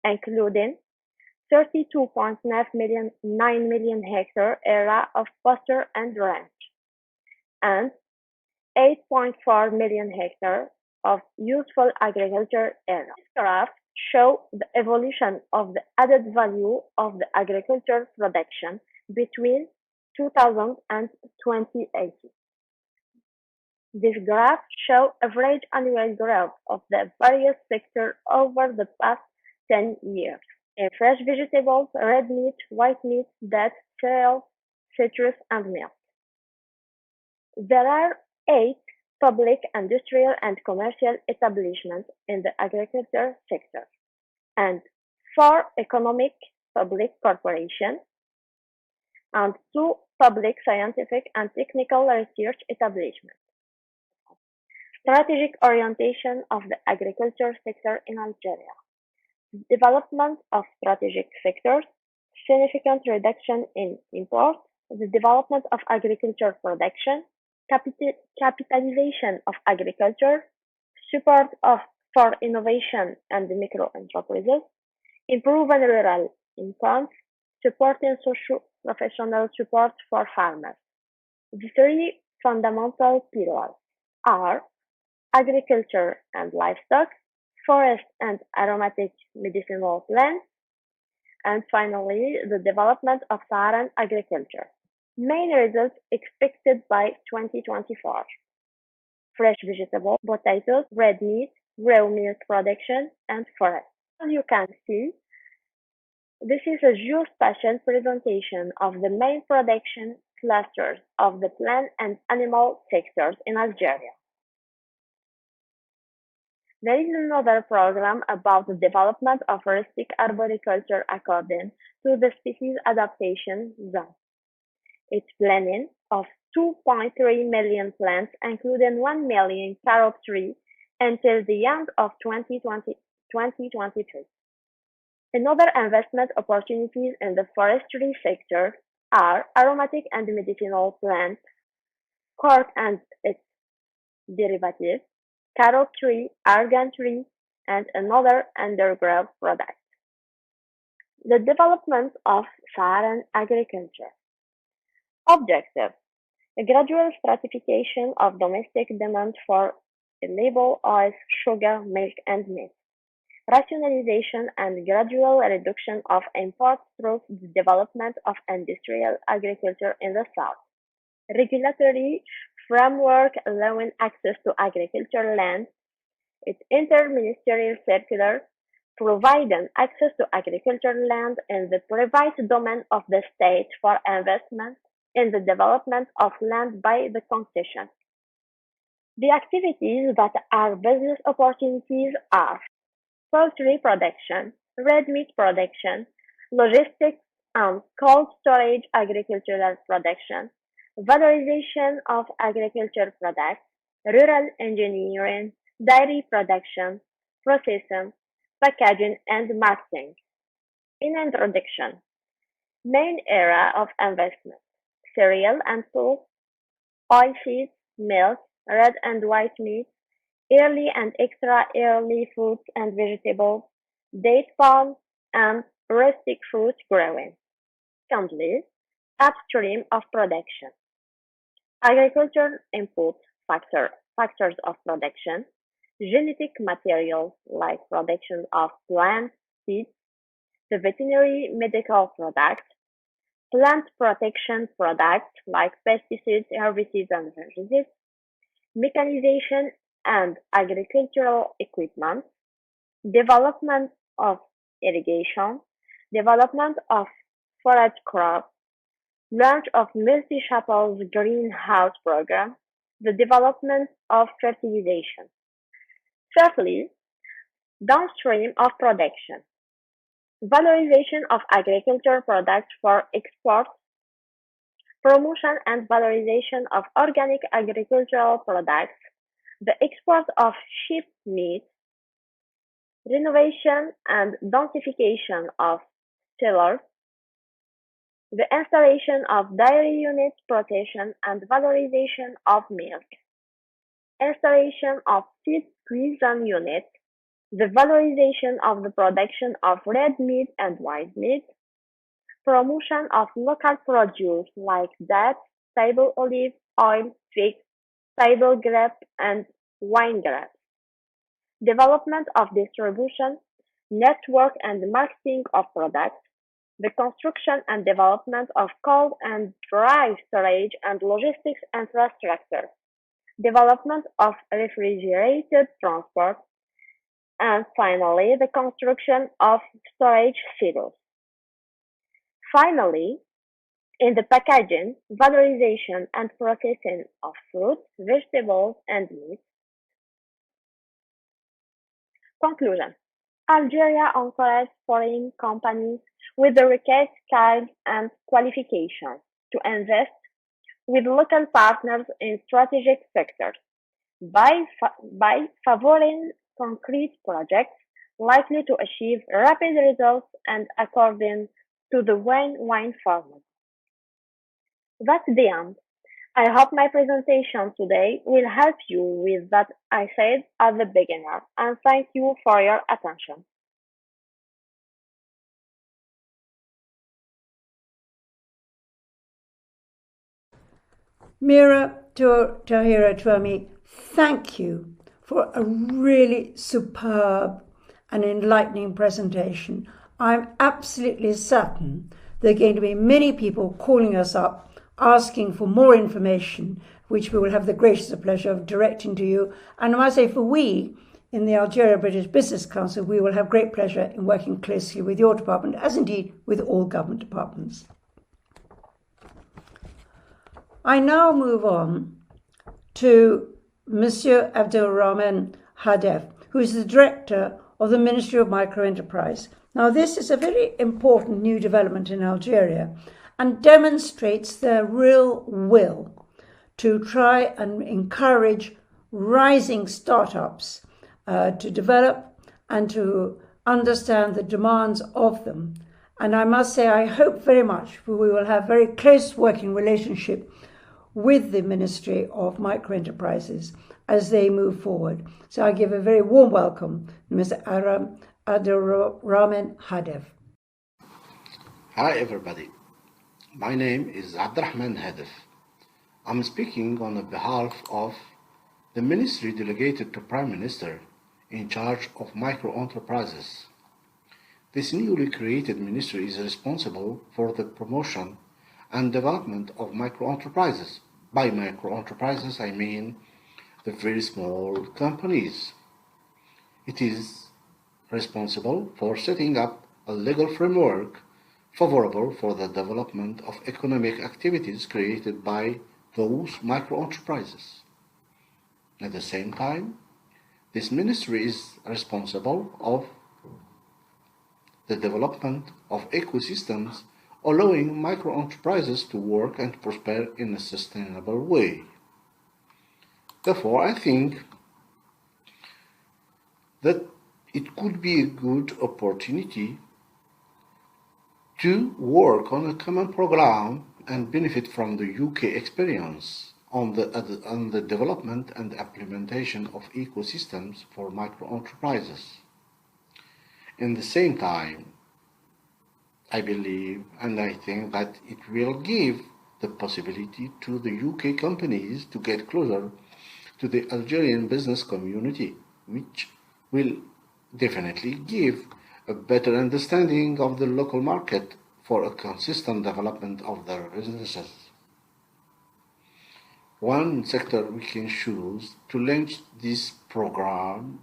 including 32.9 million hectare area of pasture and ranch, and 8.4 million hectares of useful agriculture area. This graph shows the evolution of the added value of the agriculture production between 2000 and 2080. This graph shows average annual growth of the various sectors over the past 10 years. In fresh vegetables, red meat, white meat, dates, cereals, citrus, and milk. There are 8 public, industrial, and commercial establishments in the agriculture sector, and 4 economic public corporations, and 2 public scientific and technical research establishments. Strategic orientation of the agriculture sector in Algeria. Development of strategic sectors, significant reduction in imports, the development of agriculture production, capitalization of agriculture, support for innovation and micro enterprises, improving rural incomes, supporting socio-professional support for farmers. The 3 fundamental pillars are agriculture and livestock, forest and aromatic medicinal plants, and finally, the development of Saharan agriculture. Main results expected by 2024. Fresh vegetables, potatoes, red meat, raw milk production, and forest. As you can see, this is a geospatial presentation of the main production clusters of the plant and animal sectors in Algeria. There is another program about the development of rustic arboriculture according to the species adaptation zone. Its planning of 2.3 million plants, including 1 million carob trees, until the end of 2023. Another investment opportunities in the forestry sector are aromatic and medicinal plants, cork and its derivatives, carob tree, argan tree, and another underground product. The development of Saharan agriculture. Objective: a gradual stratification of domestic demand for edible oils, sugar, milk, and meat. Rationalization and gradual reduction of imports through the development of industrial agriculture in the south. Regulatory framework allowing access to agricultural land. Its interministerial circular providing access to agricultural land in the private domain of the state for investment in the development of land by the concession. The activities that are business opportunities are poultry production, red meat production, logistics and cold storage agricultural production, valorization of agricultural products, rural engineering, dairy production, processing, packaging, and marketing. In introduction, main area of investment: cereal and pulse, oilseeds, milk, red and white meat, early and extra early fruits and vegetables, date palm, and rustic fruit growing. Secondly, upstream of production. Agricultural input factors of production, genetic materials like production of plant seeds, the veterinary medical products, plant protection products like pesticides, herbicides, and fungicides, mechanization and agricultural equipment, development of irrigation, development of forage crops, launch of multi-chapels greenhouse program, the development of fertilization. Thirdly, downstream of production, valorization of agricultural products for export, promotion and valorization of organic agricultural products, the export of sheep meat, renovation and densification of cellars, the installation of dairy units, protection and valorization of milk, installation of feed prison units, the valorization of the production of red meat and white meat, promotion of local produce like dates, table olive oil, figs, table grape, and wine grapes, development of distribution, network and marketing of products, the construction and development of cold and dry storage and logistics infrastructure, development of refrigerated transport, and finally, the construction of storage silos. Finally, in the packaging, valorization and processing of fruits, vegetables, and meat. Conclusion. Algeria encourages foreign companies with the required skills and qualifications to invest with local partners in strategic sectors by favoring concrete projects likely to achieve rapid results and according to the win-win formula. That's the end. I hope my presentation today will help you with what I said at the beginning, and thank you for your attention. Mira Tahira Tuami, thank you for a really superb and enlightening presentation. I'm absolutely certain there are going to be many people calling us up asking for more information, which we will have the gracious pleasure of directing to you. And I must say, for we in the Algeria British Business Council, we will have great pleasure in working closely with your department, as indeed with all government departments. I now move on to Monsieur Abderrahmane Benguerrah, who is the Director of the Ministry of Microenterprise. Now, this is a very important new development in Algeria and demonstrates their real will to try and encourage rising startups to develop and to understand the demands of them. And I must say, I hope very much we will have very close working relationship with the Ministry of Microenterprises as they move forward. So I give a very warm welcome to Mr. Abderrahmane Benguerrah. Hi everybody, my name is Abderrahmane Benguerrah. I'm speaking on behalf of the ministry delegated to Prime Minister in charge of micro-enterprises. This newly created ministry is responsible for the promotion and development of micro-enterprises. By micro-enterprises, I mean the very small companies. It is responsible for setting up a legal framework favorable for the development of economic activities created by those micro-enterprises. At the same time, this ministry is responsible of the development of ecosystems allowing micro-enterprises to work and prosper in a sustainable way. Therefore, I think that it could be a good opportunity to work on a common program and benefit from the UK experience on the development and implementation of ecosystems for micro-enterprises. In the same time, I believe and I think that it will give the possibility to the UK companies to get closer to the Algerian business community, which will definitely give a better understanding of the local market for a consistent development of their businesses. One sector we can choose to launch this program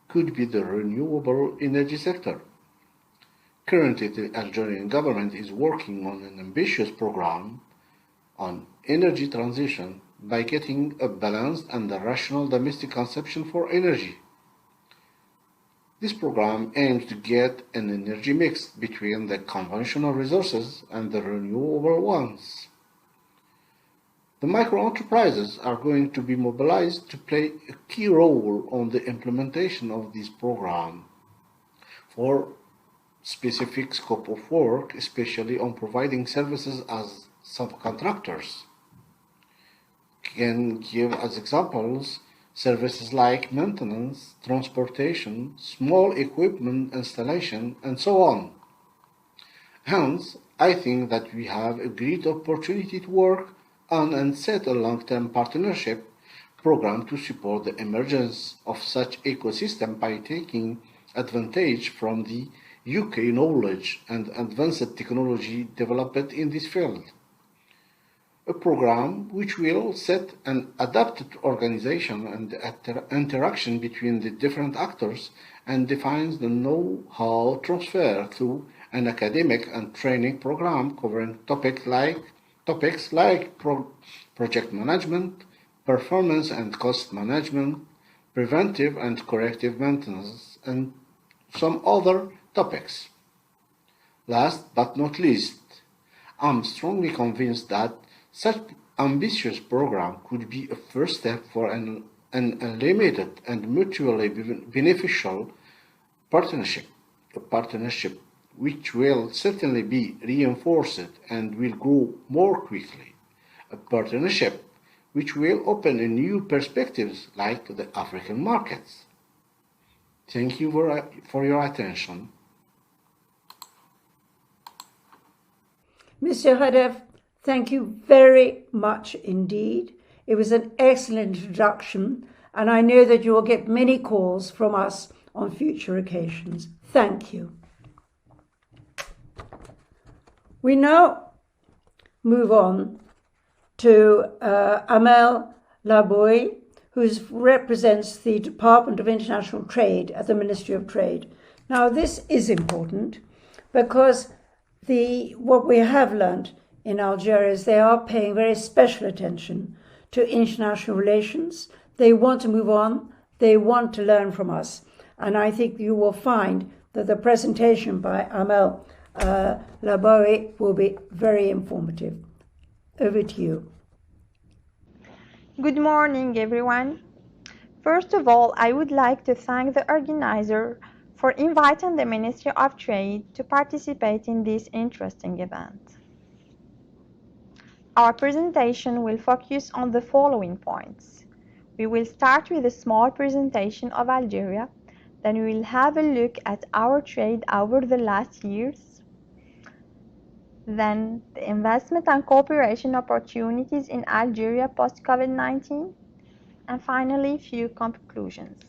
could be the renewable energy sector. Currently, the Algerian government is working on an ambitious program on energy transition by getting a balanced and a rational domestic consumption for energy. This program aims to get an energy mix between the conventional resources and the renewable ones. The micro-enterprises are going to be mobilized to play a key role on the implementation of this program for specific scope of work, especially on providing services as subcontractors. Can give as examples services like maintenance, transportation, small equipment installation, and so on. Hence, I think that we have a great opportunity to work on and set a long-term partnership program to support the emergence of such ecosystem by taking advantage from the UK knowledge and advanced technology developed in this field. A program which will set an adapted organization and interaction between the different actors and defines the know-how transfer through an academic and training program covering topics like project management, performance and cost management, preventive and corrective maintenance, and some other topics. Last but not least, I'm strongly convinced that such ambitious program could be a first step for an unlimited and mutually beneficial partnership, a partnership which will certainly be reinforced and will grow more quickly, a partnership which will open new perspectives like the African markets. Thank you for your attention. Mr. Hadef, thank you very much indeed. It was an excellent introduction, and I know that you will get many calls from us on future occasions. Thank you. We now move on to Amel Laboy, who represents the Department of International Trade at the Ministry of Trade. Now, this is important because what we have learned in Algeria is they are paying very special attention to international relations. They want to move on. They want to learn from us. And I think you will find that the presentation by Amel Laboy will be very informative. Over to you. Good morning, everyone. First of all, I would like to thank the organizer for inviting the Ministry of Trade to participate in this interesting event. Our presentation will focus on the following points. We will start with a small presentation of Algeria, then we will have a look at our trade over the last years, then the investment and cooperation opportunities in Algeria post-COVID-19, and finally, a few conclusions.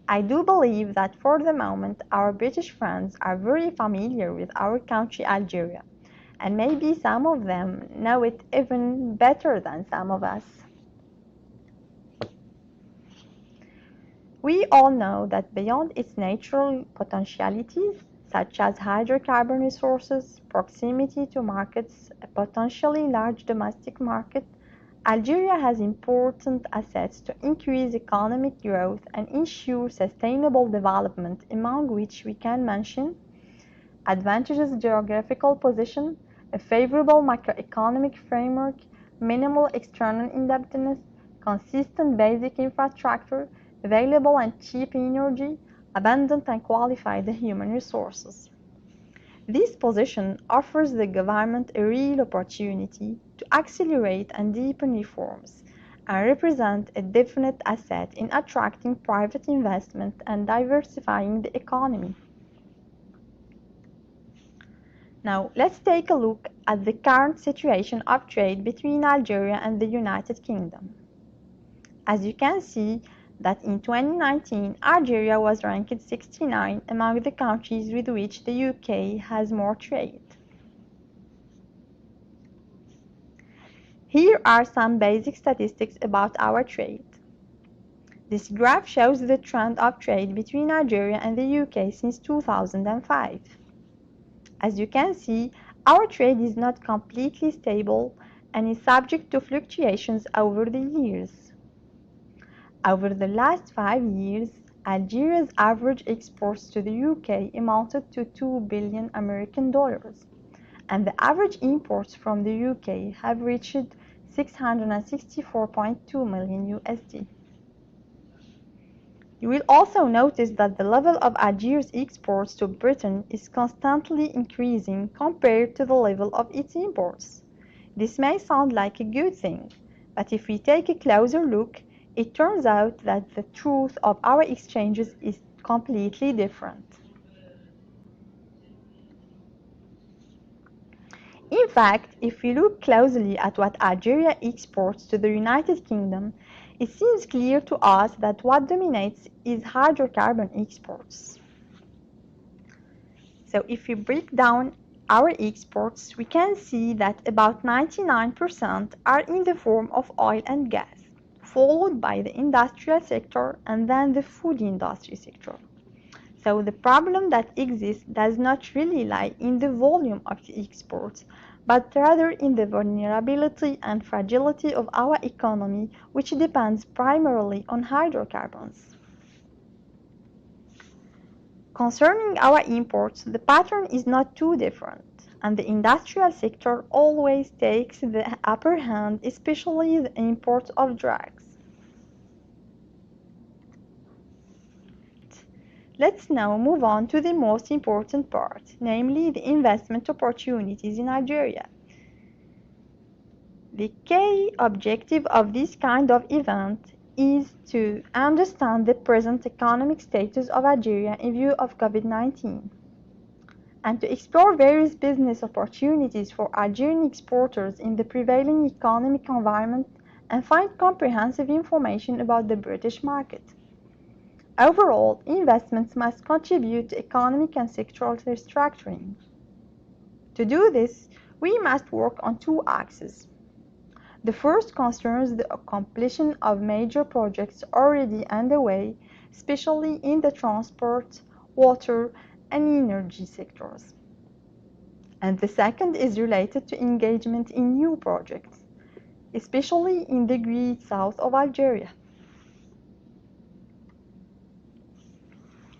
I do believe that for the moment, our British friends are very familiar with our country, Algeria, and maybe some of them know it even better than some of us. We all know that beyond its natural potentialities, such as hydrocarbon resources, proximity to markets, a potentially large domestic market, Algeria has important assets to increase economic growth and ensure sustainable development, among which we can mention advantageous geographical position, a favorable macroeconomic framework, minimal external indebtedness, consistent basic infrastructure, available and cheap energy, abundant and qualified human resources. This position offers the government a real opportunity to accelerate and deepen reforms and represent a definite asset in attracting private investment and diversifying the economy. Now, let's take a look at the current situation of trade between Algeria and the United Kingdom. As you can see, that in 2019, Algeria was ranked 69 among the countries with which the UK has more trade. Here are some basic statistics about our trade. This graph shows the trend of trade between Algeria and the UK since 2005. As you can see, our trade is not completely stable and is subject to fluctuations over the years. Over the last 5 years, Algeria's average exports to the UK amounted to $2 billion American dollars, and the average imports from the UK have reached 664.2 million USD. You will also notice that the level of Algeria's exports to Britain is constantly increasing compared to the level of its imports. This may sound like a good thing, but if we take a closer look, it turns out that the truth of our exchanges is completely different. In fact, if we look closely at what Algeria exports to the United Kingdom, it seems clear to us that what dominates is hydrocarbon exports. So if we break down our exports, we can see that about 99% are in the form of oil and gas, followed by the industrial sector and then the food industry sector. So the problem that exists does not really lie in the volume of the exports, but rather in the vulnerability and fragility of our economy, which depends primarily on hydrocarbons. Concerning our imports, the pattern is not too different, and the industrial sector always takes the upper hand, especially the imports of drugs. Let's now move on to the most important part, namely the investment opportunities in Algeria. The key objective of this kind of event is to understand the present economic status of Algeria in view of COVID-19, and to explore various business opportunities for Algerian exporters in the prevailing economic environment and find comprehensive information about the British market. Overall, investments must contribute to economic and sectoral restructuring. To do this, we must work on two axes. The first concerns the completion of major projects already underway, especially in the transport, water, and energy sectors. And the second is related to engagement in new projects, especially in the great south of Algeria.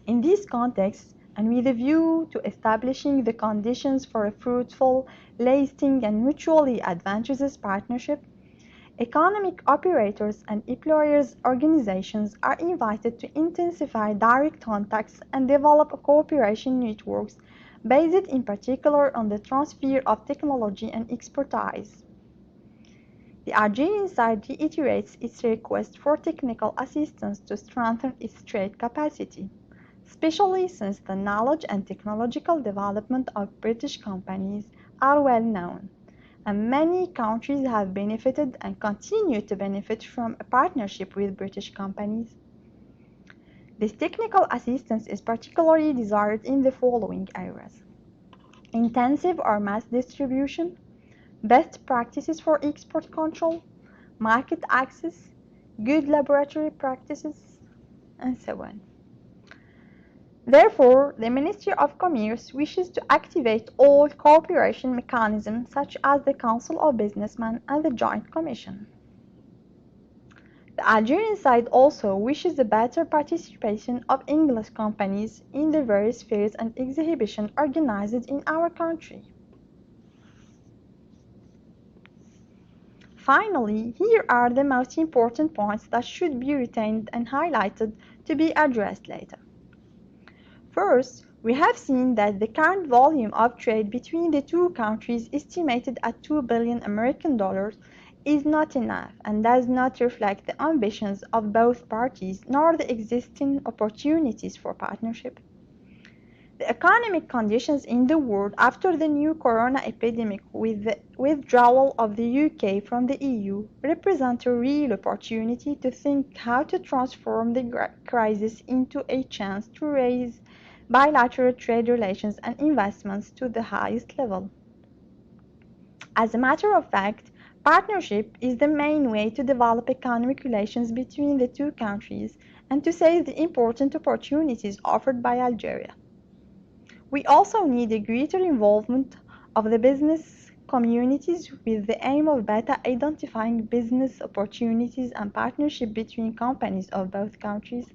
In this context, and with a view to establishing the conditions for a fruitful, lasting, and mutually advantageous partnership, economic operators and employers' organizations are invited to intensify direct contacts and develop cooperation networks based in particular on the transfer of technology and expertise. The Algerian side reiterates its request for technical assistance to strengthen its trade capacity, especially since the knowledge and technological development of British companies are well known, and many countries have benefited and continue to benefit from a partnership with British companies. This technical assistance is particularly desired in the following areas: intensive or mass distribution, best practices for export control, market access, good laboratory practices, and so on. Therefore, the Ministry of Commerce wishes to activate all cooperation mechanisms such as the Council of Businessmen and the Joint Commission. The Algerian side also wishes a better participation of English companies in the various fairs and exhibitions organized in our country. Finally, here are the most important points that should be retained and highlighted to be addressed later. First, we have seen that the current volume of trade between the two countries, estimated at $2 billion American dollars, is not enough and does not reflect the ambitions of both parties nor the existing opportunities for partnership. The economic conditions in the world after the new corona epidemic with the withdrawal of the UK from the EU represent a real opportunity to think how to transform the crisis into a chance to raise bilateral trade relations and investments to the highest level. As a matter of fact, partnership is the main way to develop economic relations between the two countries and to seize the important opportunities offered by Algeria. We also need a greater involvement of the business communities with the aim of better identifying business opportunities and partnership between companies of both countries.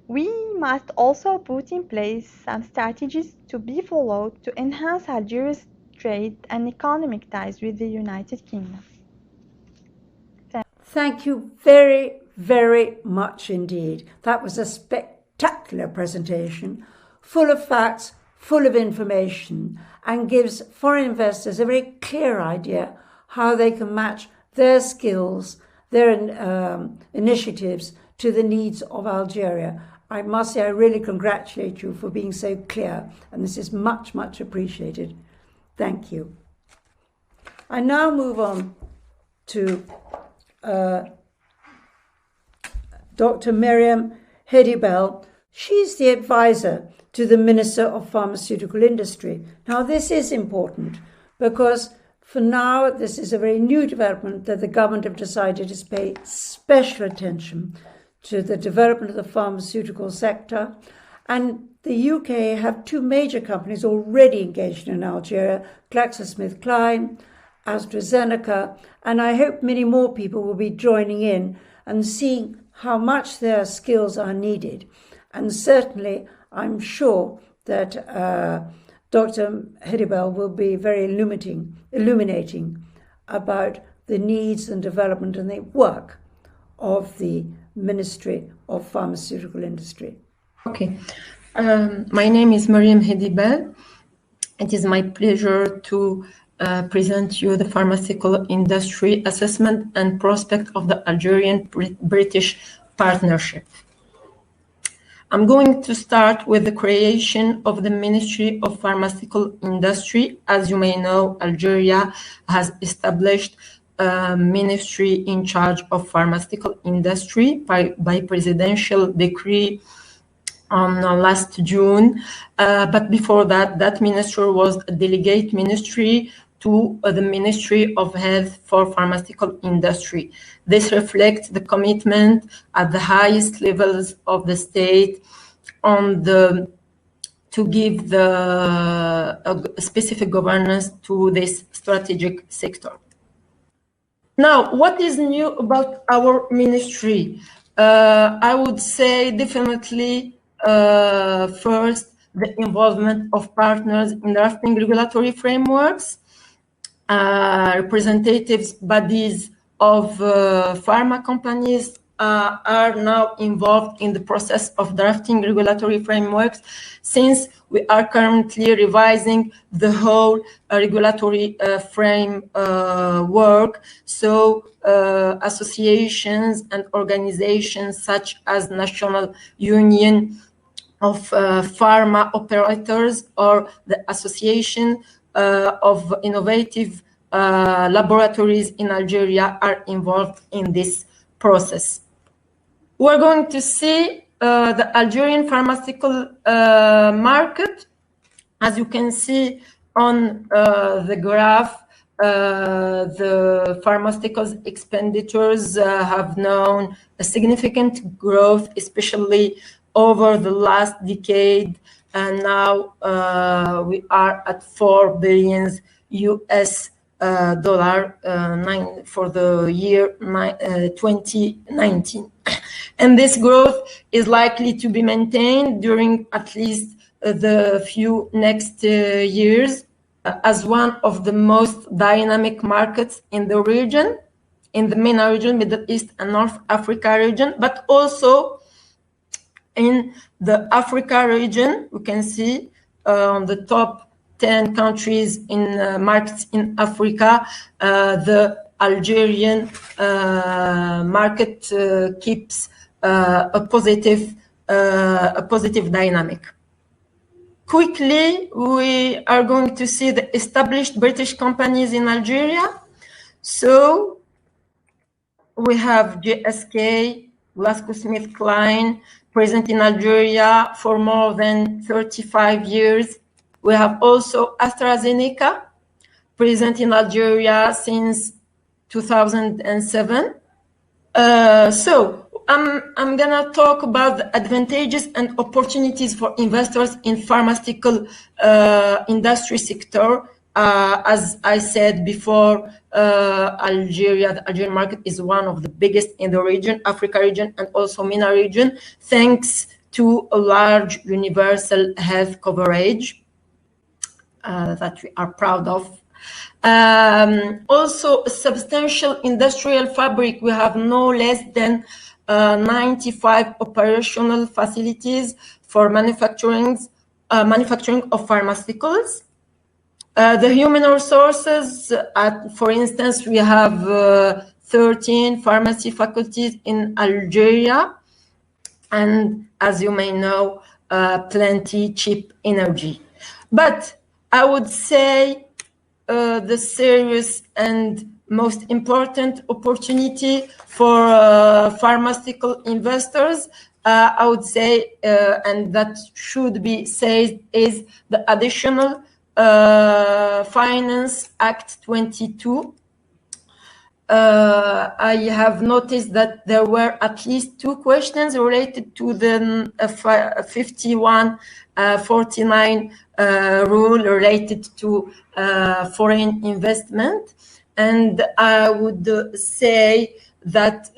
We must also put in place some strategies to be followed to enhance Algeria's trade and economic ties with the United Kingdom. Thank you very, very much indeed. That was a spectacular presentation, full of facts, full of information, and gives foreign investors a very clear idea how they can match their skills, their initiatives to the needs of Algeria. I must say I really congratulate you for being so clear, and this is much, much appreciated. Thank you. I now move on to Dr. Miriam Hedibel. She's the advisor to the Minister of Pharmaceutical Industry. Now, this is important because for now, this is a very new development that the government have decided to pay special attention to the development of the pharmaceutical sector. And the UK have two major companies already engaged in Algeria, GlaxoSmithKline, AstraZeneca, and I hope many more people will be joining in and seeing how much their skills are needed. And certainly, I'm sure that Dr. Hedibel will be very illuminating about the needs and development and the work of the Ministry of Pharmaceutical Industry. Okay. My name is Miriam Hedibel. It is my pleasure to present you the pharmaceutical industry assessment and prospect of the Algerian-British partnership. I'm going to start with the creation of the Ministry of Pharmaceutical Industry. As you may know, Algeria has established a ministry in charge of pharmaceutical industry by presidential decree on last June. But before that, that ministry was a delegate ministry to the Ministry of Health for Pharmaceutical Industry. This reflects the commitment at the highest levels of the state to give the specific governance to this strategic sector. Now, what is new about our ministry? I would say definitely first, the involvement of partners in drafting regulatory frameworks. Representatives bodies of pharma companies are now involved in the process of drafting regulatory frameworks, since we are currently revising the whole regulatory framework. So associations and organizations such as National Union of Pharma Operators or the Association of Innovative Laboratories in Algeria are involved in this process. We're going to see the Algerian pharmaceutical market. As you can see on the graph, the pharmaceuticals expenditures have known a significant growth, especially over the last decade. And now we are at $4 billion for the year 2019. And this growth is likely to be maintained during at least the few next years as one of the most dynamic markets in the region, in the MENA region, Middle East and North Africa region, but also in the Africa region. We can see on the top 10 countries in markets in Africa, the Algerian market keeps a positive dynamic. Quickly, we are going to see the established British companies in Algeria. So we have GSK, GlaxoSmithKline, present in Algeria for more than 35 years. We have also AstraZeneca, present in Algeria since 2007. So I'm gonna talk about the advantages and opportunities for investors in pharmaceutical industry sector As I said before, Algeria, the Algerian market is one of the biggest in the region, Africa region, and also MENA region, thanks to a large universal health coverage that we are proud of. Also, a substantial industrial fabric. We have no less than 95 operational facilities for manufacturing of pharmaceuticals. The human resources, for instance, we have 13 pharmacy faculties in Algeria, and as you may know, plenty cheap energy. But I would say the serious and most important opportunity for pharmaceutical investors, I would say, and that should be said, is the additional Finance Act 22. I have noticed that there were at least 2 questions related to the 5149 rule related to foreign investment, and I would say that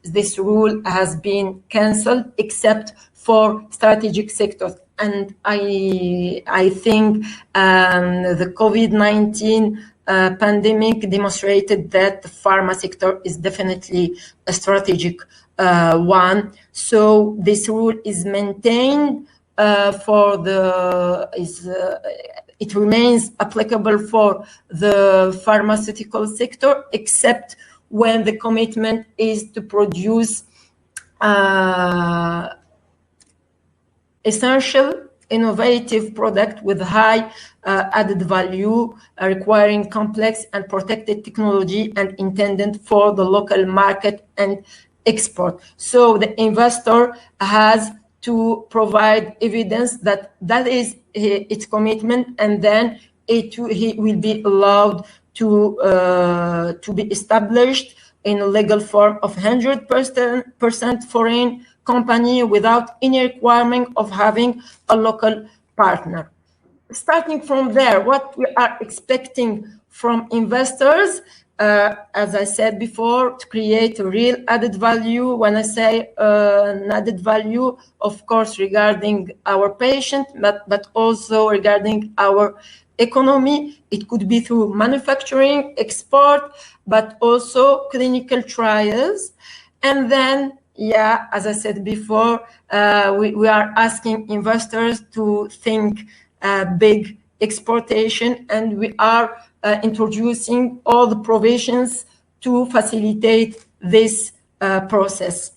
this rule has been cancelled except for strategic sectors. And I think the COVID-19 pandemic demonstrated that the pharma sector is definitely a strategic one. So this rule is maintained it remains applicable for the pharmaceutical sector, except when the commitment is to produce essential, innovative product with high added value, requiring complex and protected technology and intended for the local market and export. So the investor has to provide evidence that that is its commitment, and then he will be allowed to be established in a legal form of 100% foreign company without any requirement of having a local partner. Starting from there, what we are expecting from investors, as I said before, to create a real added value. When I say an added value, of course, regarding our patient, but also regarding our economy. It could be through manufacturing, export, but also clinical trials. And then, yeah, as I said before, we are asking investors to think big exportation, and we are introducing all the provisions to facilitate this process.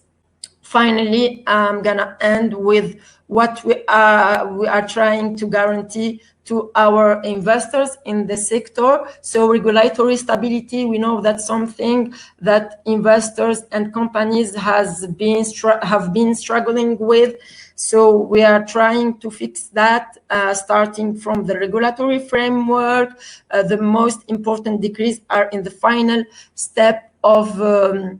Finally, I'm gonna end with what we are trying to guarantee to our investors in the sector. So regulatory stability, we know that's something that investors and companies have been struggling with. So we are trying to fix that, starting from the regulatory framework. The most important decrees are in the final step of the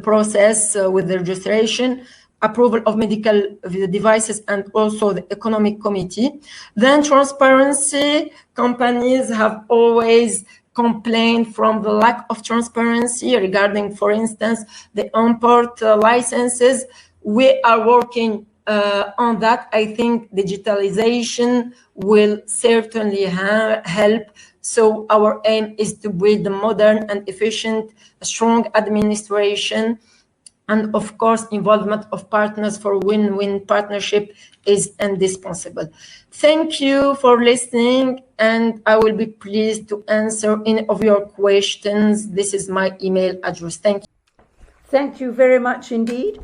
process with the registration, approval of medical devices, and also the economic committee. Then transparency. Companies have always complained from the lack of transparency regarding, for instance, the import licenses. We are working on that. I think digitalization will certainly help. So our aim is to build a modern and efficient, strong administration. And of course, involvement of partners for win-win partnership is indispensable. Thank you for listening, and I will be pleased to answer any of your questions. This is my email address. Thank you. Thank you very much indeed.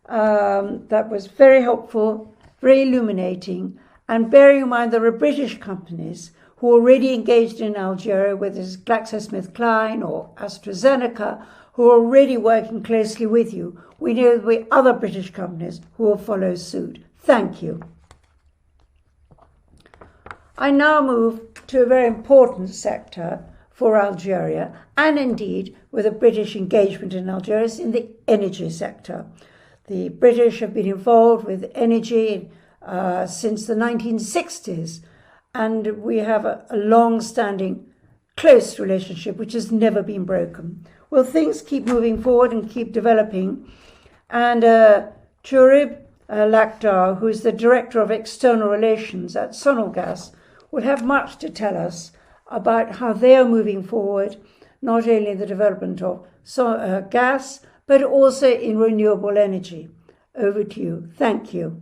That was very helpful, very illuminating. And bearing in mind there are British companies who are already engaged in Algeria, whether it's GlaxoSmithKline or AstraZeneca, who are already working closely with you. We know there will be other British companies who will follow suit. Thank you. I now move to a very important sector for Algeria, and indeed with a British engagement in Algeria, is in the energy sector. The British have been involved with energy since the 1960s, and we have a long-standing, close relationship which has never been broken. Will things keep moving forward and keep developing? And Churib Lakhdar, who is the Director of External Relations at Sonalgas, will have much to tell us about how they are moving forward, not only in the development of gas, but also in renewable energy. Over to you. Thank you.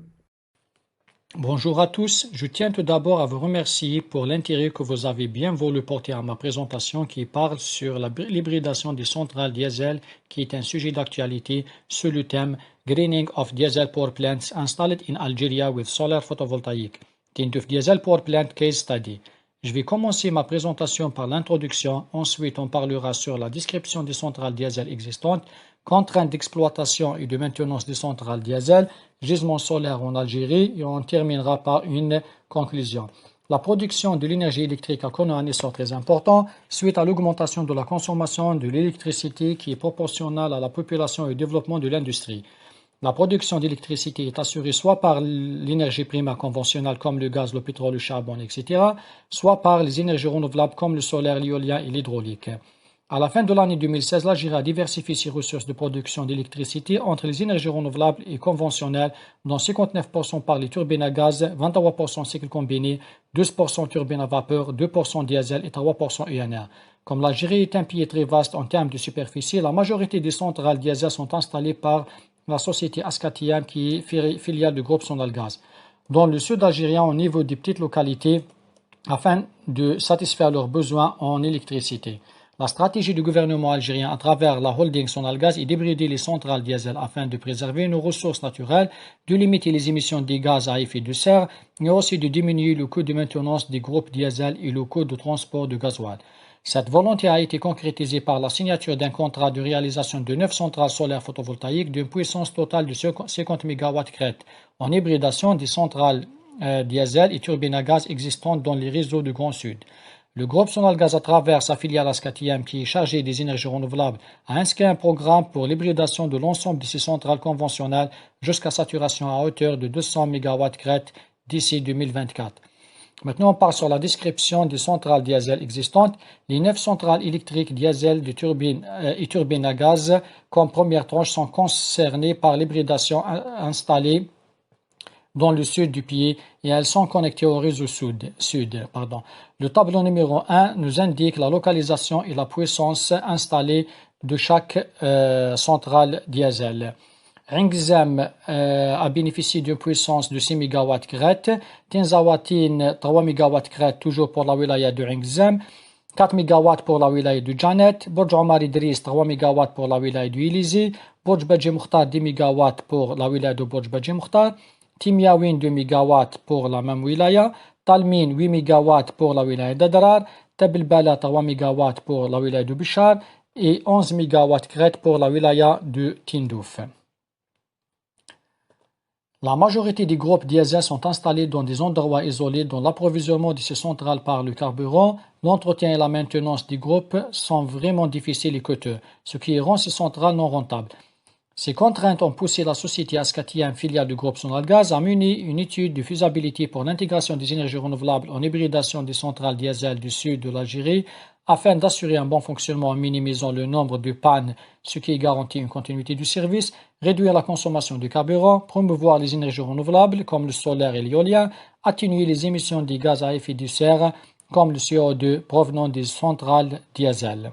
Bonjour à tous, je tiens tout d'abord à vous remercier pour l'intérêt que vous avez bien voulu porter à ma présentation qui parle sur l'hybridation des centrales diesel, qui est un sujet d'actualité sur le thème Greening of Diesel Power Plants Installed in Algeria with Solar Photovoltaic, Tindouf Diesel Power Plant Case Study. Je vais commencer ma présentation par l'introduction, ensuite on parlera sur la description des centrales diesel existantes, contraintes d'exploitation et de maintenance des centrales diesel, gisements solaires en Algérie et on terminera par une conclusion. La production de l'énergie électrique a connu un essor très important suite à l'augmentation de la consommation de l'électricité qui est proportionnelle à la population et au développement de l'industrie. La production d'électricité est assurée soit par l'énergie primaire conventionnelle comme le gaz, le pétrole, le charbon, etc., soit par les énergies renouvelables comme le solaire, l'éolien et l'hydraulique. À la fin de l'année 2016, l'Algérie a diversifié ses ressources de production d'électricité entre les énergies renouvelables et conventionnelles, dont 59% par les turbines à gaz, 23% cycle combiné, 12% turbines à vapeur, 2% diesel et 3% ENR. Comme l'Algérie est un pays très vaste en termes de superficie, la majorité des centrales diesel sont installées par la société Askatiam qui est filiale du groupe Sonalgas. Dans le sud algérien, au niveau des petites localités, afin de satisfaire leurs besoins en électricité. La stratégie du gouvernement algérien à travers la holding Sonalgas est d'hybrider les centrales diesel afin de préserver nos ressources naturelles, de limiter les émissions de gaz à effet de serre, mais aussi de diminuer le coût de maintenance des groupes diesel et le coût de transport de gasoil. Cette volonté a été concrétisée par la signature d'un contrat de réalisation de 9 centrales solaires photovoltaïques d'une puissance totale de 50 MW Kt en hybridation des centrales diesel et turbines à gaz existantes dans les réseaux du Grand Sud. Le groupe Sonalgas, à travers sa filiale Askatiam, qui est chargée des énergies renouvelables, a inscrit un programme pour l'hybridation de l'ensemble de ces centrales conventionnelles jusqu'à saturation à hauteur de 200 MW Kt d'ici 2024. Maintenant, on part sur la description des centrales diesel existantes. Les 9 centrales électriques diesel de turbines et turbines à gaz comme première tranche sont concernées par l'hybridation installée dans le sud du pays et elles sont connectées au réseau sud. Le tableau numéro 1 nous indique la localisation et la puissance installée de chaque centrale diesel. Ringzem a bénéficié d'une puissance de 6 MW Kt, Tinzawatin 3 MW Kt toujours pour la wilaya de Ringzem, 4 MW pour la wilaya de Janet, Bodj Omar Idriss 3 MW pour la wilaya de Élysée, Bodj Badji Mukhtar 10 MW pour la wilaya de Bodj Badji Mukhtar, Timiawin 2 MW pour la même wilaya, Talmin 8 MW pour la wilaya d'Adrar, Tab el-Bala 3 MW pour la wilaya de Bishar et 11 MW Kt pour la wilaya de Tindouf. La majorité des groupes diesel sont installés dans des endroits isolés dont l'approvisionnement de ces centrales par le carburant, l'entretien et la maintenance des groupes sont vraiment difficiles et coûteux, ce qui rend ces centrales non rentables. Ces contraintes ont poussé la société Askatiam, filiale du groupe Sonalgas, à mener une étude de faisabilité pour l'intégration des énergies renouvelables en hybridation des centrales diesel du sud de l'Algérie, afin d'assurer un bon fonctionnement en minimisant le nombre de pannes, ce qui garantit une continuité du service, réduire la consommation de carburant, promouvoir les énergies renouvelables comme le solaire et l'éolien, atténuer les émissions de gaz à effet de serre comme le CO2 provenant des centrales diesel.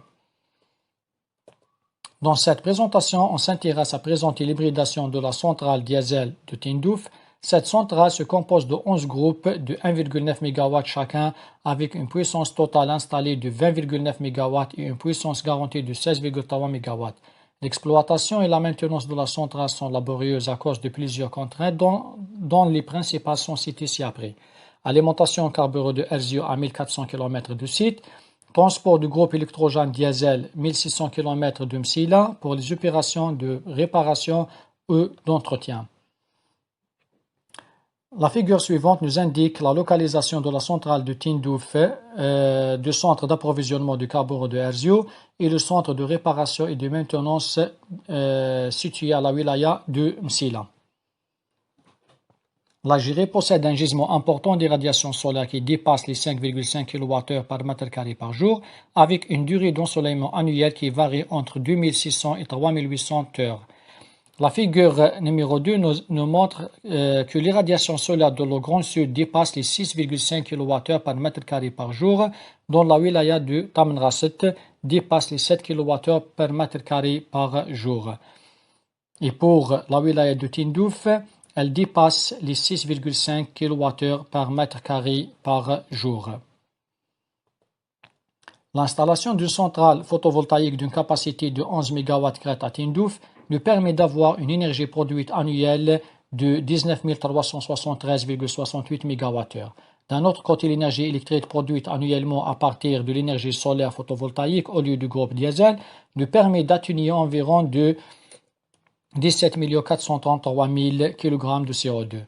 Dans cette présentation, on s'intéresse à présenter l'hybridation de la centrale diesel de Tindouf. Cette centrale se compose de 11 groupes de 1,9 MW chacun avec une puissance totale installée de 20,9 MW et une puissance garantie de 16,3 MW. L'exploitation et la maintenance de la centrale sont laborieuses à cause de plusieurs contraintes dont les principales sont citées ci-après. Alimentation en carburant de RZO à 1400 km du site, transport du groupe électrogène diesel 1600 km de Msila pour les opérations de réparation ou d'entretien. La figure suivante nous indique la localisation de la centrale de Tindouf, du centre d'approvisionnement du carburant de RZO et le centre de réparation et de maintenance situé à la wilaya de Msila. L'Algérie possède un gisement important d'irradiation solaire qui dépasse les 5,5 kWh par mètre carré par jour, avec une durée d'ensoleillement annuelle qui varie entre 2600 et 3800 heures. La figure numéro 2 nous montre que l'irradiation solaire de le Grand Sud dépasse les 6,5 kWh par mètre carré par jour, dont la wilaya de Tamanrasset dépasse les 7 kWh par mètre carré par jour. Et pour la wilaya de Tindouf, elle dépasse les 6,5 kWh par mètre carré par jour. L'installation d'une centrale photovoltaïque d'une capacité de 11 MW Kt à Tindouf nous permet d'avoir une énergie produite annuelle de 19 373,68 MWh. D'un autre côté, l'énergie électrique produite annuellement à partir de l'énergie solaire photovoltaïque au lieu du groupe diesel nous permet d'atténuer environ de 17 433 000 kg de CO2.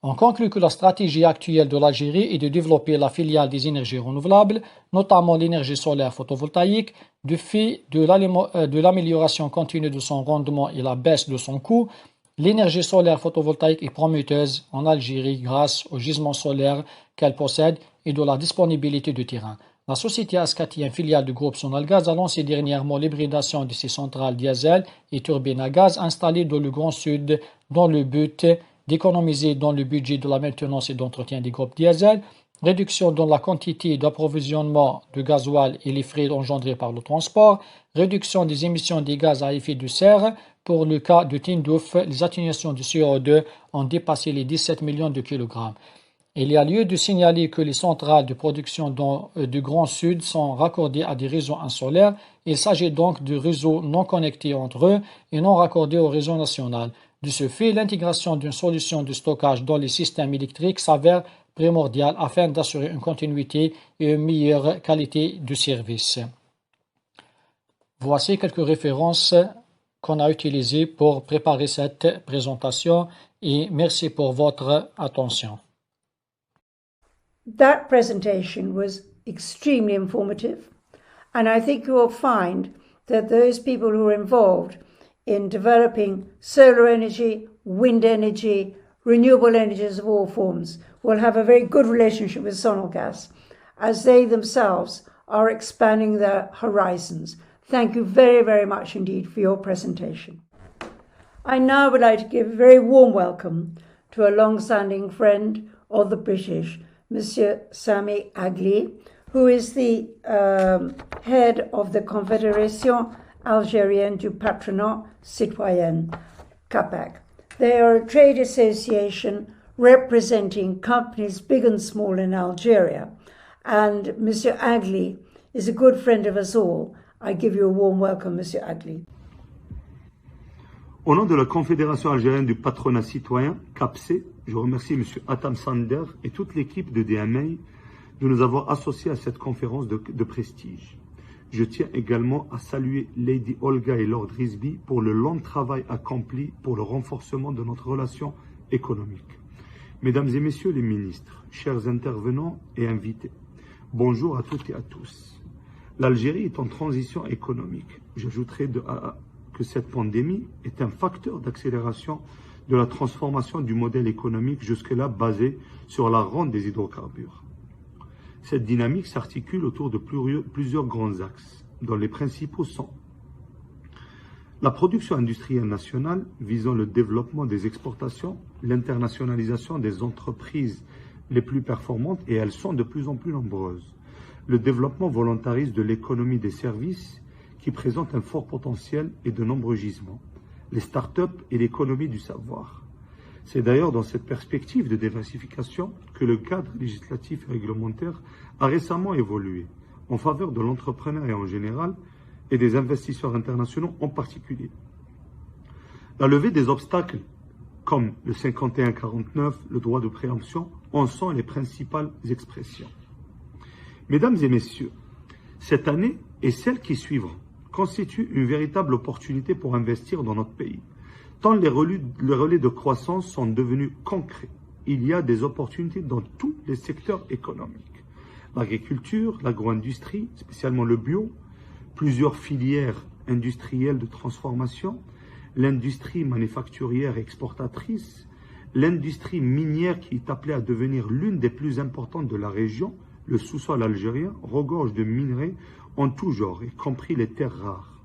On conclut que la stratégie actuelle de l'Algérie est de développer la filiale des énergies renouvelables, notamment l'énergie solaire photovoltaïque, du fait de l'amélioration continue de son rendement et la baisse de son coût. L'énergie solaire photovoltaïque est prometteuse en Algérie grâce au gisement solaire qu'elle possède et de la disponibilité de terrain. La société Ascati, une filiale du groupe Sonalgaz, a lancé dernièrement l'hybridation de ses centrales diesel et turbines à gaz installées dans le Grand Sud dans le but d'économiser dans le budget de la maintenance et d'entretien des groupes diesel, réduction dans la quantité d'approvisionnement de gasoil et les frais engendrés par le transport, réduction des émissions des gaz à effet de serre. Pour le cas de Tindouf, les atténuations de CO2 ont dépassé les 17 millions de kilogrammes. Il y a lieu de signaler que les centrales de production du Grand Sud sont raccordées à des réseaux insulaires. Il s'agit donc de réseaux non connectés entre eux et non raccordés au réseau national. De ce fait, l'intégration d'une solution de stockage dans les systèmes électriques s'avère primordiale afin d'assurer une continuité et une meilleure qualité de service. Voici quelques références qu'on a utilisées pour préparer cette présentation et merci pour votre attention. That presentation was extremely informative, and I think you will find that those people who are involved in developing solar energy, wind energy, renewable energies of all forms will have a very good relationship with Sonalgas as they themselves are expanding their horizons. Thank you very, very much indeed for your presentation. I now would like to give a very warm welcome to a long-standing friend of the British, Monsieur Sami Agli, who is the head of the Confédération Algérienne du Patronat Citoyen, CAPAC. They are a trade association representing companies big and small in Algeria. And Monsieur Agli is a good friend of us all. I give you a warm welcome, Monsieur Agli. Au nom de la Confédération algérienne du patronat citoyen, CAPC, je remercie M. Atam Sander et toute l'équipe de DMA de nous avoir associés à cette conférence de prestige. Je tiens également à saluer Lady Olga et Lord Risby pour le long travail accompli pour le renforcement de notre relation économique. Mesdames et messieurs les ministres, chers intervenants et invités, bonjour à toutes et à tous. L'Algérie est en transition économique. J'ajouterai que cette pandémie est un facteur d'accélération de la transformation du modèle économique jusque-là basé sur la rente des hydrocarbures. Cette dynamique s'articule autour de plusieurs grands axes, dont les principaux sont la production industrielle nationale visant le développement des exportations, l'internationalisation des entreprises les plus performantes, et elles sont de plus en plus nombreuses, le développement volontariste de l'économie des services qui présente un fort potentiel et de nombreux gisements, les start-up et l'économie du savoir. C'est d'ailleurs dans cette perspective de diversification que le cadre législatif et réglementaire a récemment évolué en faveur de l'entrepreneuriat en général et des investisseurs internationaux en particulier. La levée des obstacles comme le 51-49, le droit de préemption, en sont les principales expressions. Mesdames et messieurs, cette année et celles qui suivront constituent une véritable opportunité pour investir dans notre pays. Tant les relais de croissance sont devenus concrets, il y a des opportunités dans tous les secteurs économiques. L'agriculture, l'agro-industrie, spécialement le bio, plusieurs filières industrielles de transformation, l'industrie manufacturière et exportatrice, l'industrie minière qui est appelée à devenir l'une des plus importantes de la région, le sous-sol algérien, regorge de minerais en tout genre, y compris les terres rares.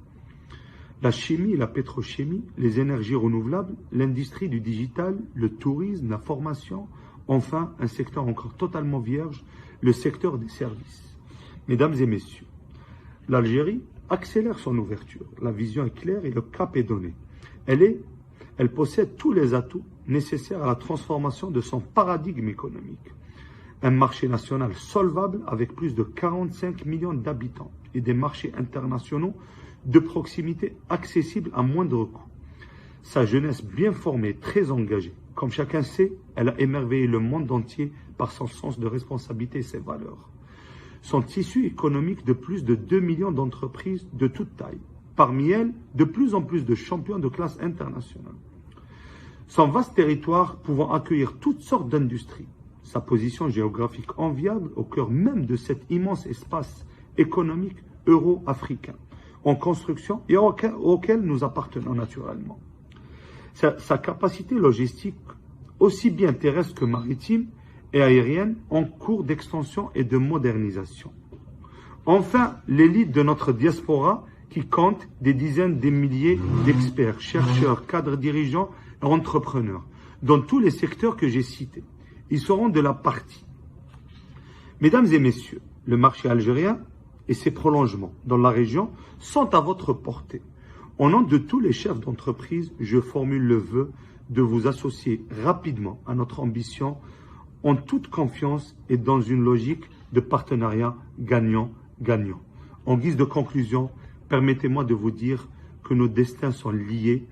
La chimie, la pétrochimie, les énergies renouvelables, l'industrie du digital, le tourisme, la formation, enfin un secteur encore totalement vierge, le secteur des services. Mesdames et messieurs, l'Algérie accélère son ouverture. La vision est claire et le cap est donné. Elle possède tous les atouts nécessaires à la transformation de son paradigme économique. Un marché national solvable avec plus de 45 millions d'habitants et des marchés internationaux de proximité accessibles à moindre coût. Sa jeunesse bien formée, très engagée. Comme chacun sait, elle a émerveillé le monde entier par son sens de responsabilité et ses valeurs. Son tissu économique de plus de 2 millions d'entreprises de toute taille. Parmi elles, de plus en plus de champions de classe internationale. Son vaste territoire pouvant accueillir toutes sortes d'industries. Sa position géographique enviable au cœur même de cet immense espace économique euro-africain, en construction et auquel nous appartenons naturellement. Sa capacité logistique, aussi bien terrestre que maritime et aérienne, en cours d'extension et de modernisation. Enfin, l'élite de notre diaspora qui compte des dizaines de milliers d'experts, chercheurs, cadres dirigeants et entrepreneurs dans tous les secteurs que j'ai cités. Ils seront de la partie. Mesdames et messieurs, le marché algérien et ses prolongements dans la région sont à votre portée. Au nom de tous les chefs d'entreprise, je formule le vœu de vous associer rapidement à notre ambition en toute confiance et dans une logique de partenariat gagnant-gagnant. En guise de conclusion, permettez-moi de vous dire que nos destins sont liés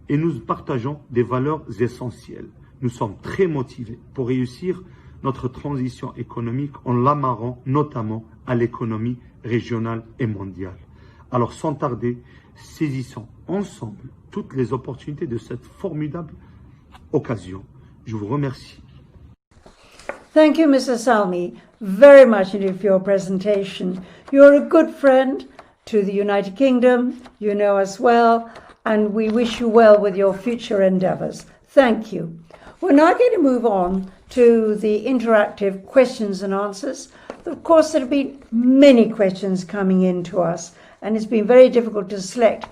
et nous partageons des valeurs essentielles. Nous sommes très motivés pour réussir notre transition économique en l'amarrant notamment à l'économie régionale et mondiale. Alors sans tarder, saisissons ensemble toutes les opportunités de cette formidable occasion. Je vous remercie. Thank you, Mr. Salmi, very much indeed for your presentation. You're a good friend to the United Kingdom, you know us well, and we wish you well with your future endeavours. Thank you. We're now going to move on to the interactive questions and answers. Of course, there have been many questions coming in to us, and it's been very difficult to select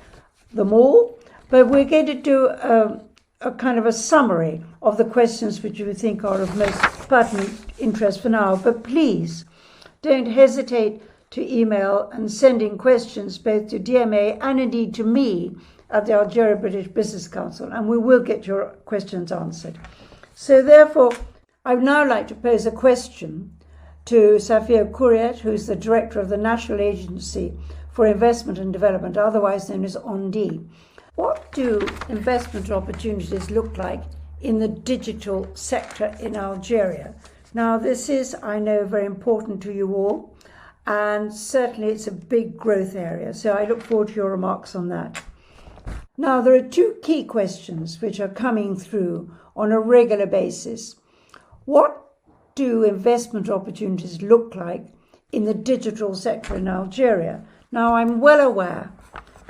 them all, but we're going to do a kind of a summary of the questions which we think are of most pertinent interest for now. But please don't hesitate to email and send in questions both to DMA and indeed to me at the Algeria British Business Council, and we will get your questions answered. So therefore, I would now like to pose a question to Safia Kouriet, who's the Director of the National Agency for Investment and Development, otherwise known as ONDI. What do investment opportunities look like in the digital sector in Algeria? Now, this is, I know, very important to you all, and certainly it's a big growth area, so I look forward to your remarks on that. Now, there are two key questions which are coming through on a regular basis. What do investment opportunities look like in the digital sector in Algeria? Now, I'm well aware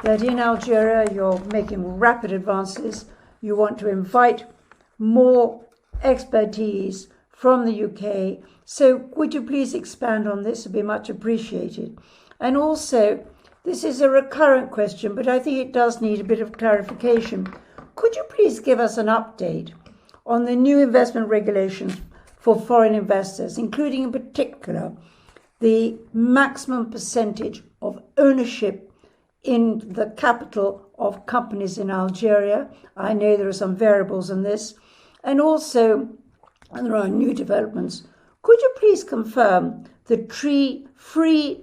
that in Algeria you're making rapid advances. You want to invite more expertise from the UK. So would you please expand on this? It would be much appreciated. And also, this is a recurrent question, but I think it does need a bit of clarification. Could you please give us an update on the new investment regulations for foreign investors, including in particular the maximum percentage of ownership in the capital of companies in Algeria? I know there are some variables in this. And also, and there are new developments, could you please confirm the free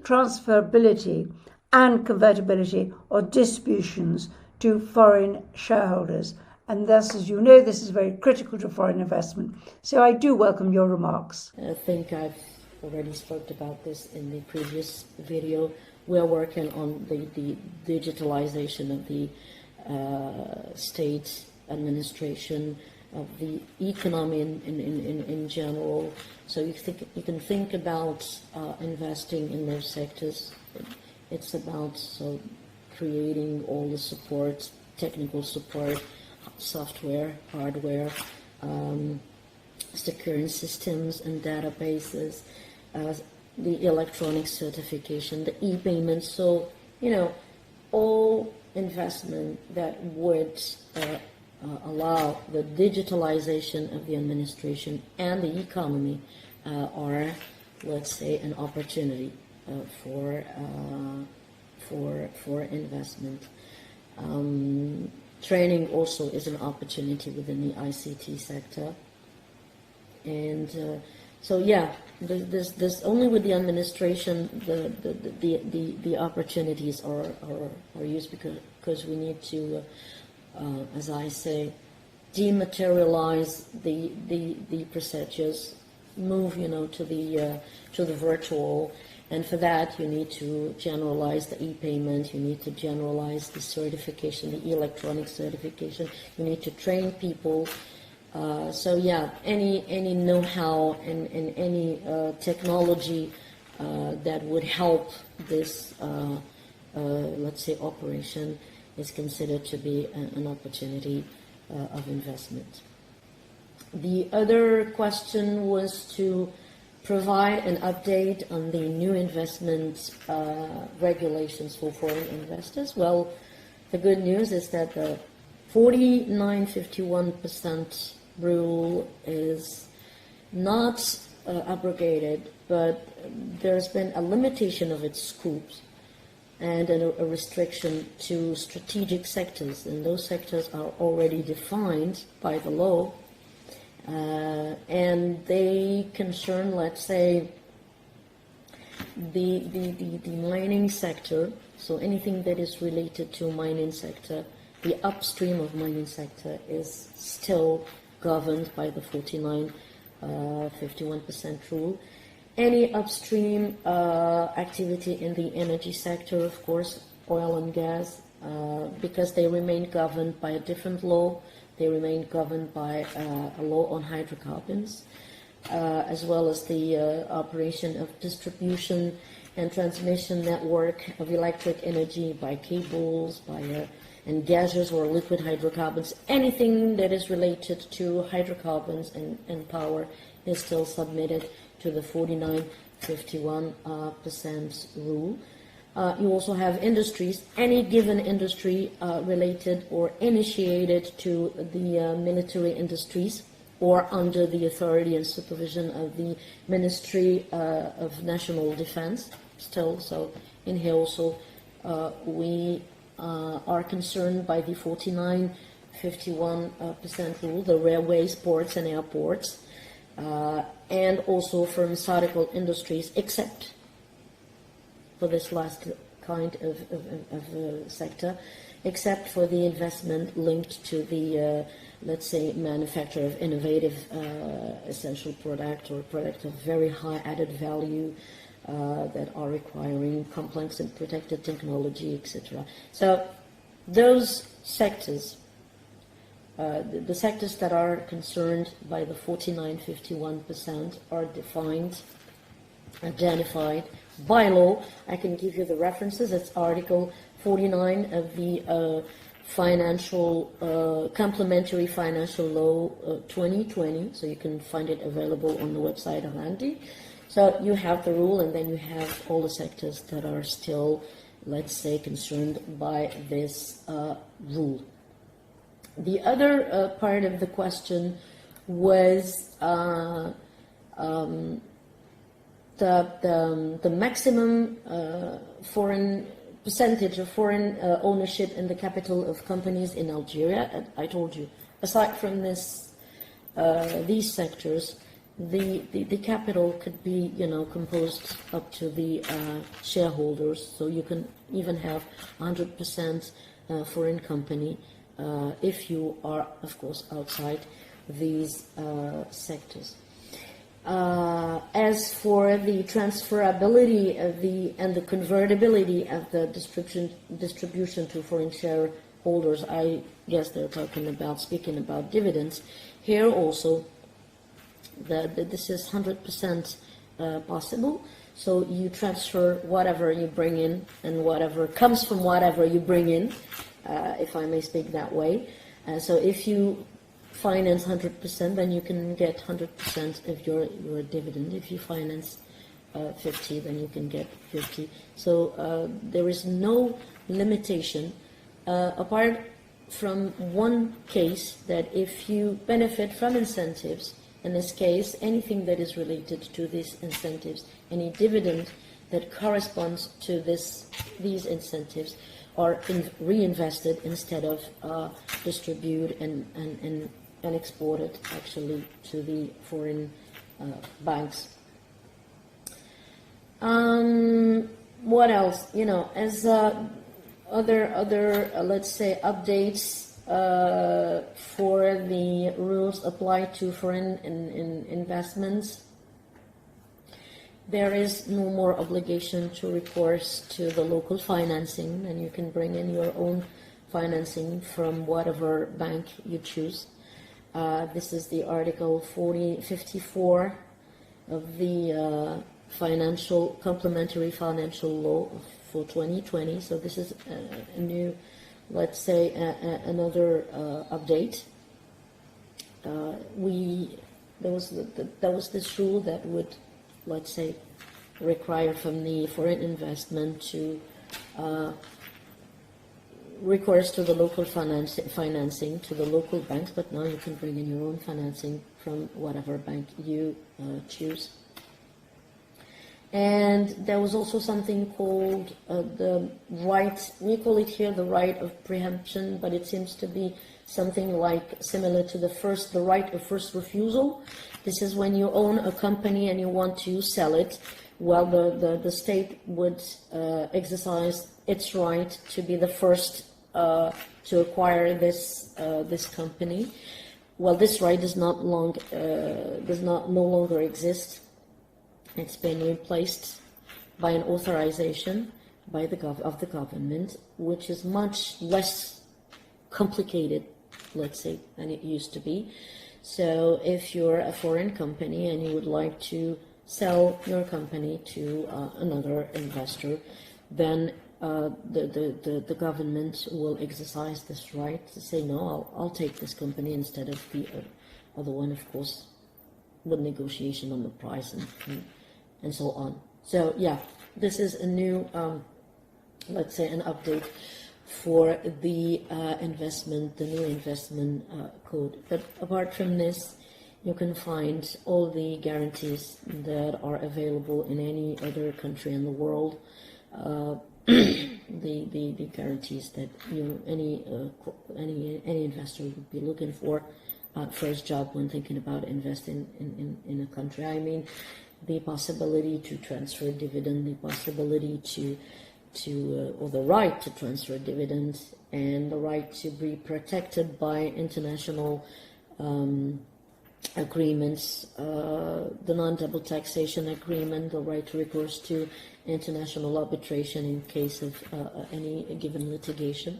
transferability and convertibility of distributions to foreign shareholders? And thus, as you know, this is very critical to foreign investment. So I do welcome your remarks. I think I've already spoke about this in the previous video. We are working on the digitalization of the state administration, of the economy in general. So you can think about investing in those sectors. It's about creating all the support, technical support, software, hardware, securing systems and databases, the electronic certification, the e-payment. So, you know, all investment that would allow the digitalization of the administration and the economy are, let's say, an opportunity for investment. Training also is an opportunity within the ICT sector. And so, yeah, there's only with the administration the opportunities are used, because we need to, as I say, dematerialize the procedures, move, you know, to the virtual. And for that, you need to generalize the e-payment, you need to generalize the certification, the electronic certification, you need to train people. So yeah, any know-how and any technology that would help this, let's say, operation is considered to be an opportunity of investment. The other question was to provide an update on the new investment regulations for foreign investors. Well, the good news is that the 49-51% rule is not abrogated, but there's been a limitation of its scope and a restriction to strategic sectors, and those sectors are already defined by the law. And they concern, let's say, the mining sector. So anything that is related to mining sector, the upstream of mining sector is still governed by the 49-51% rule. Any upstream activity in the energy sector, of course, oil and gas, because they remain governed by a different law. They remain governed by a law on hydrocarbons, as well as the operation of distribution and transmission network of electric energy by cables, and gaseous or liquid hydrocarbons. Anything that is related to hydrocarbons and power is still submitted to the 49-51% rule. You also have industries, any given industry related or initiated to the military industries or under the authority and supervision of the Ministry of National Defense still. So in here also we are concerned by the 49-51% rule, the railways, ports and airports, and also pharmaceutical industries, except for this last kind of sector, except for the investment linked to the, let's say, manufacture of innovative essential product or product of very high added value that are requiring complex and protected technology, etc. So those sectors, the sectors that are concerned by the 49-51% are defined, identified by law. I can give you the references. It's Article 49 of the Complementary Financial Law 2020. So you can find it available on the website of ANDI. So you have the rule, and then you have all the sectors that are still, let's say, concerned by this rule. The other part of the question was the maximum foreign percentage of foreign ownership in the capital of companies in Algeria. I told you, aside from this, these sectors, the capital could be, composed up to the shareholders. So you can even have 100% foreign company if you are, of course, outside these sectors. As for the transferability of and the convertibility of the distribution to foreign shareholders, I guess they're speaking about dividends. Here also, this is 100% possible. So you transfer whatever you bring in and whatever comes from whatever you bring in, if I may speak that way. So if you finance 100%, then you can get 100% of your dividend. If you finance 50, then you can get 50. So there is no limitation apart from one case, that if you benefit from incentives, in this case, anything that is related to these incentives, any dividend that corresponds to these incentives, are reinvested instead of distributed and exported actually to the foreign banks. What else? You know, as other let's say updates for the rules applied to foreign investments. There is no more obligation to recourse to the local financing, and you can bring in your own financing from whatever bank you choose. This is the Article 54 of the Complementary Financial Law for 2020. So this is a new, let's say, another update. There was this rule that would, let's say, require from the foreign investment to recourse to the local financing, to the local banks, but now you can bring in your own financing from whatever bank you choose. And there was also something called the right, we call it here the right of preemption, but it seems to be something like similar to the right of first refusal. This is when you own a company and you want to sell it. Well, the state would exercise its right to be the first to acquire this company. Well, this right does no longer exist. It's been replaced by an authorization of the government, which is much less complicated, let's say, than it used to be. So if you're a foreign company and you would like to sell your company to another investor, then the government will exercise this right to say, no, I'll take this company instead of the other one, of course, with negotiation on the price and so on. So yeah, this is a new, let's say, an update for the new investment code. But apart from this, you can find all the guarantees that are available in any other country in the world. The guarantees that any investor would be looking for first job when thinking about investing in a country. I mean, the possibility to transfer dividend, the possibility or the right to transfer dividend, and the right to be protected by international agreements, the non-double taxation agreement, the right to recourse to international arbitration in case of any given litigation.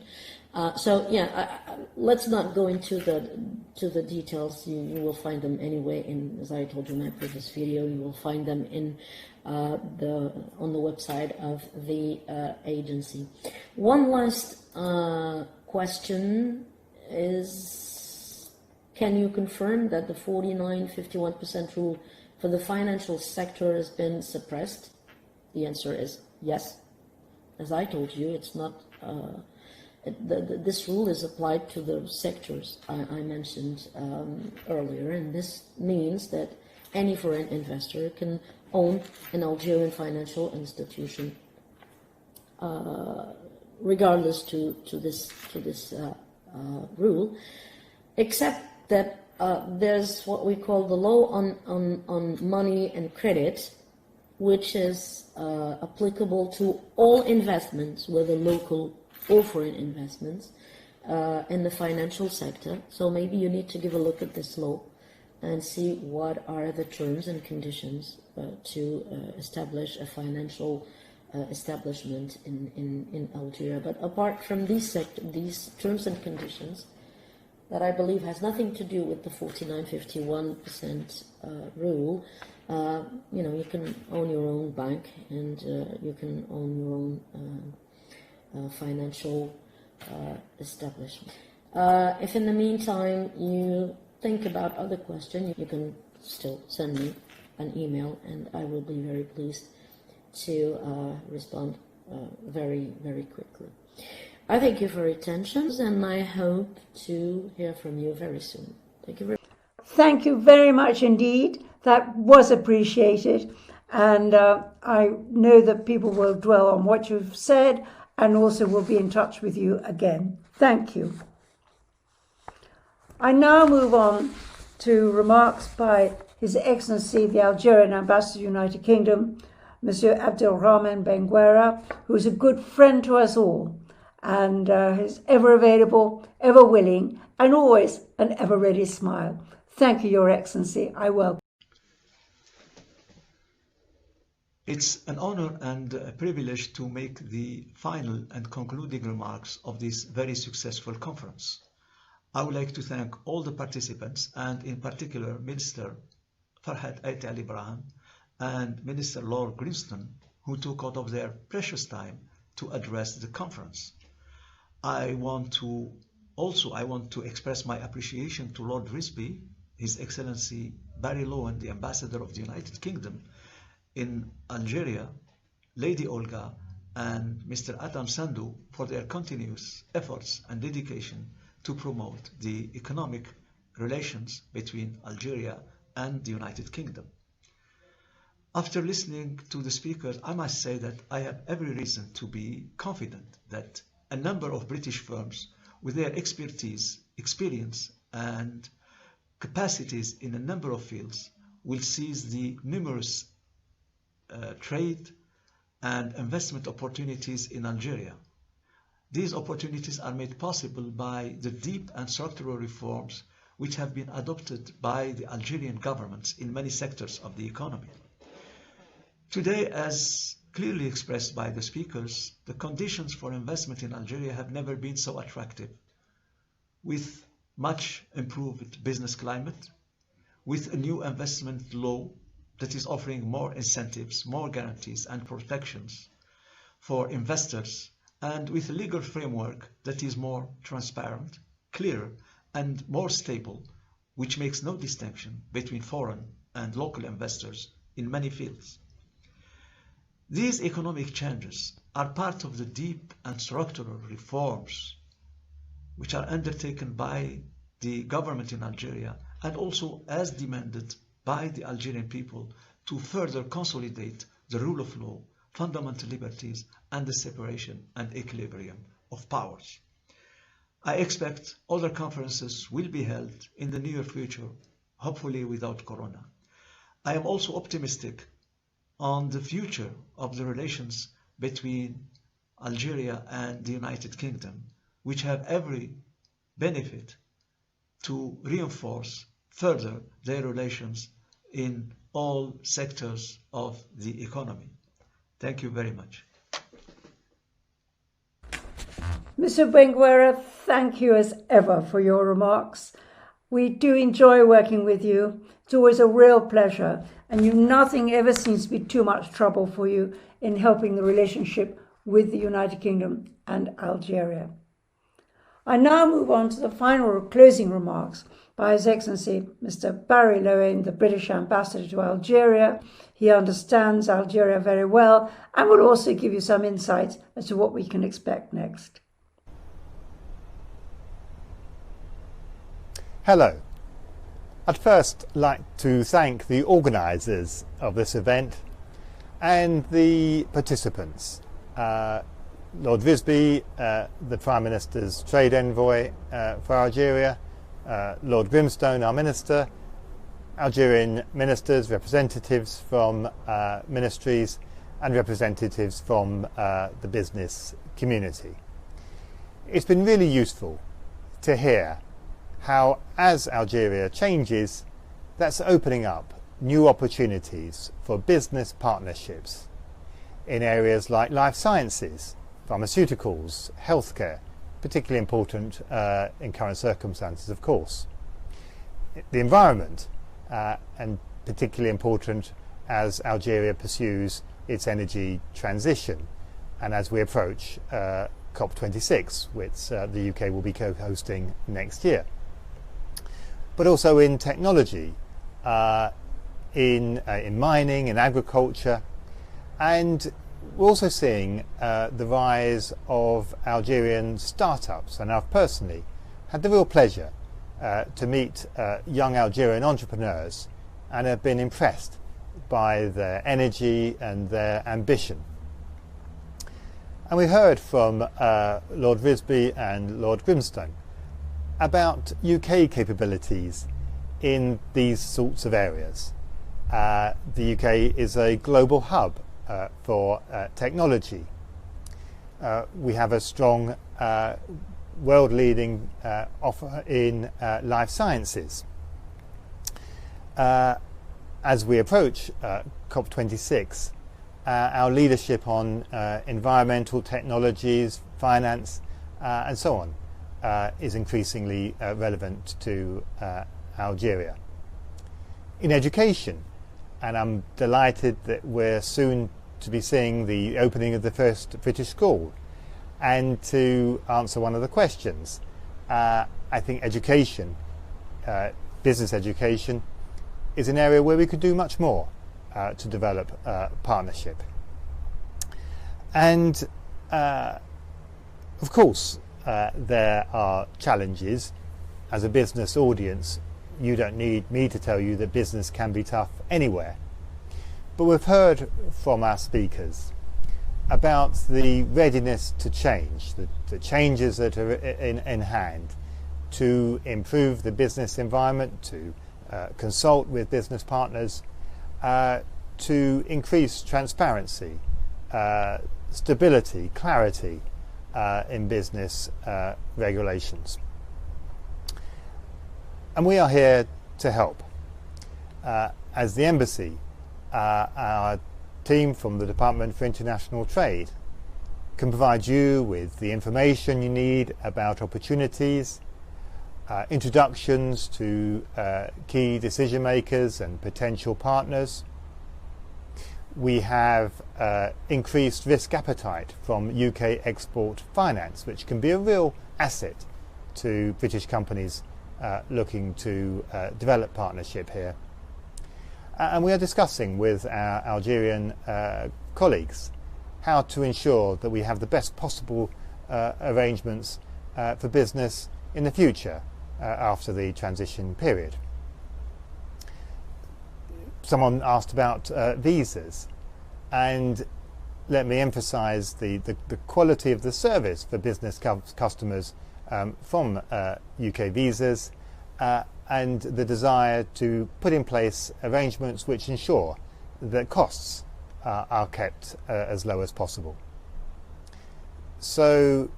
So yeah, let's not go into the details. You will find them anyway as I told you in my previous video. You will find them on the website of the agency. One last question is: can you confirm that the 49-51% rule for the financial sector has been suppressed? The answer is yes. As I told you, it's not. This rule is applied to the sectors I mentioned earlier, and this means that any foreign investor can own an Algerian financial institution, regardless to this rule, except that there's what we call the law on money and credit, which is applicable to all investments, whether local or foreign investments, in the financial sector. So maybe you need to give a look at this law and see what are the terms and conditions to establish a financial establishment in Algeria. But apart from these terms and conditions, that I believe has nothing to do with the 49-51% rule, you can own your own bank, and you can own your own financial establishment. If in the meantime you think about other questions, you can still send me an email, and I will be very pleased to respond very, very quickly. I thank you for your attention, and I hope to hear from you very soon. Thank you very much. Thank you very much indeed. That was appreciated, and I know that people will dwell on what you've said and also will be in touch with you again. Thank you. I now move on to remarks by His Excellency the Algerian Ambassador to the United Kingdom, Monsieur Abderrahmane Benguerrah, who is a good friend to us all and is ever available, ever willing, and always an ever ready smile. Thank you, Your Excellency. I welcome. It's an honor and a privilege to make the final and concluding remarks of this very successful conference. I would like to thank all the participants, and in particular Minister Ferhat Ali Braham and Minister Lord Grimstone, who took out of their precious time to address the conference. I want to express my appreciation to Lord Risby, His Excellency Barry Lowen, the Ambassador of the United Kingdom in Algeria, Lady Olga, and Mr. Atam Sandu for their continuous efforts and dedication to promote the economic relations between Algeria and the United Kingdom. After listening to the speakers, I must say that I have every reason to be confident that a number of British firms with their expertise, experience, and capacities in a number of fields will seize the numerous trade and investment opportunities in Algeria. These opportunities are made possible by the deep and structural reforms which have been adopted by the Algerian government in many sectors of the economy. Today, as clearly expressed by the speakers, the conditions for investment in Algeria have never been so attractive, with much improved business climate, with a new investment law that is offering more incentives, more guarantees and protections for investors, and with a legal framework that is more transparent, clear, and more stable, which makes no distinction between foreign and local investors in many fields. These economic changes are part of the deep and structural reforms which are undertaken by the government in Algeria, and also as demanded by the Algerian people to further consolidate the rule of law, fundamental liberties, and the separation and equilibrium of powers. I expect other conferences will be held in the near future, hopefully without Corona. I am also optimistic on the future of the relations between Algeria and the United Kingdom, which have every benefit to reinforce further their relations in all sectors of the economy. Thank you very much. Mr. Benguerrah, thank you as ever for your remarks. We do enjoy working with you. It's always a real pleasure, and nothing ever seems to be too much trouble for you in helping the relationship with the United Kingdom and Algeria. I now move on to the final closing remarks by His Excellency Mr. Barry Lowen, the British Ambassador to Algeria. He understands Algeria very well and will also give you some insights as to what we can expect next. Hello. I'd first like to thank the organisers of this event and the participants. Lord Risby, the Prime Minister's Trade Envoy for Algeria, Lord Grimstone, our Minister, Algerian ministers, representatives from ministries and representatives from the business community. It's been really useful to hear how, as Algeria changes, that's opening up new opportunities for business partnerships in areas like life sciences, pharmaceuticals, healthcare, particularly important in current circumstances, of course. The environment, and particularly important as Algeria pursues its energy transition and as we approach COP26, which the UK will be co-hosting next year. but also in technology, in mining, in agriculture, and we're also seeing the rise of Algerian startups. And I've personally had the real pleasure to meet young Algerian entrepreneurs and have been impressed by their energy and their ambition. And we heard from Lord Risby and Lord Grimstone about UK capabilities in these sorts of areas. The UK is a global hub for technology. We have a strong world-leading offer in life sciences. As we approach COP26, our leadership on environmental technologies, finance, and so on is increasingly relevant to Algeria. In education, and I'm delighted that we're soon to be seeing the opening of the first British school. And to answer one of the questions, I think education, business education, is an area where we could do much more to develop partnership. And of course, there are challenges. As a business audience, you don't need me to tell you that business can be tough anywhere. But we've heard from our speakers about the readiness to change, the changes that are in hand to improve the business environment, to consult with business partners, to increase transparency, stability, clarity in business regulations. And we are here to help. As the Embassy, our team from the Department for International Trade can provide you with the information you need about opportunities, introductions to key decision makers and potential partners. We have increased risk appetite from UK export finance, which can be a real asset to British companies looking to develop partnership here. And we are discussing with our Algerian colleagues how to ensure that we have the best possible arrangements for business in the future after the transition period. Someone asked about visas, and let me emphasise the quality of the service for business customers from UK visas, and the desire to put in place arrangements which ensure that costs are kept as low as possible. So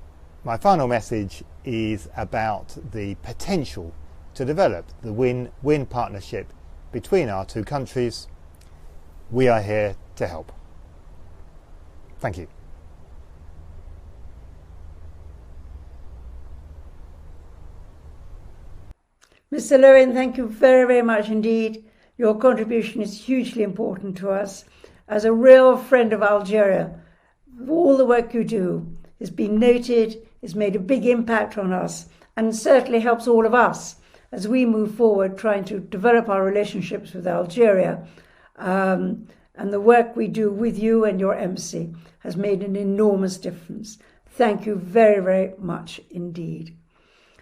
my final message is about the potential to develop the win-win partnership between our two countries. We are here to help. Thank you. Mr. Lowen, thank you very, very much indeed. Your contribution is hugely important to us. As a real friend of Algeria, all the work you do has been noted, has made a big impact on us, and certainly helps all of us as we move forward trying to develop our relationships with Algeria. And the work we do with you and your embassy has made an enormous difference. Thank you very, very much indeed.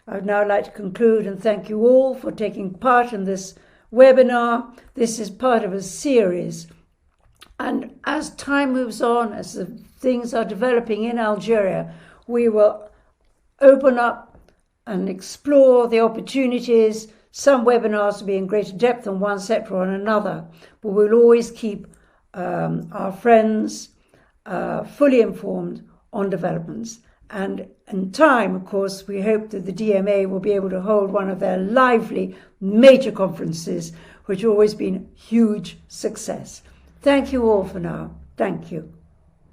I would now like to conclude and thank you all for taking part in this webinar. This is part of a series. And as time moves on, as the things are developing in Algeria, we will open up and explore the opportunities. Some webinars will be in greater depth on one sector or on another, but we'll always keep our friends fully informed on developments. And in time, of course, we hope that the DMA will be able to hold one of their lively major conferences, which have always been huge success. Thank you all for now. Thank you.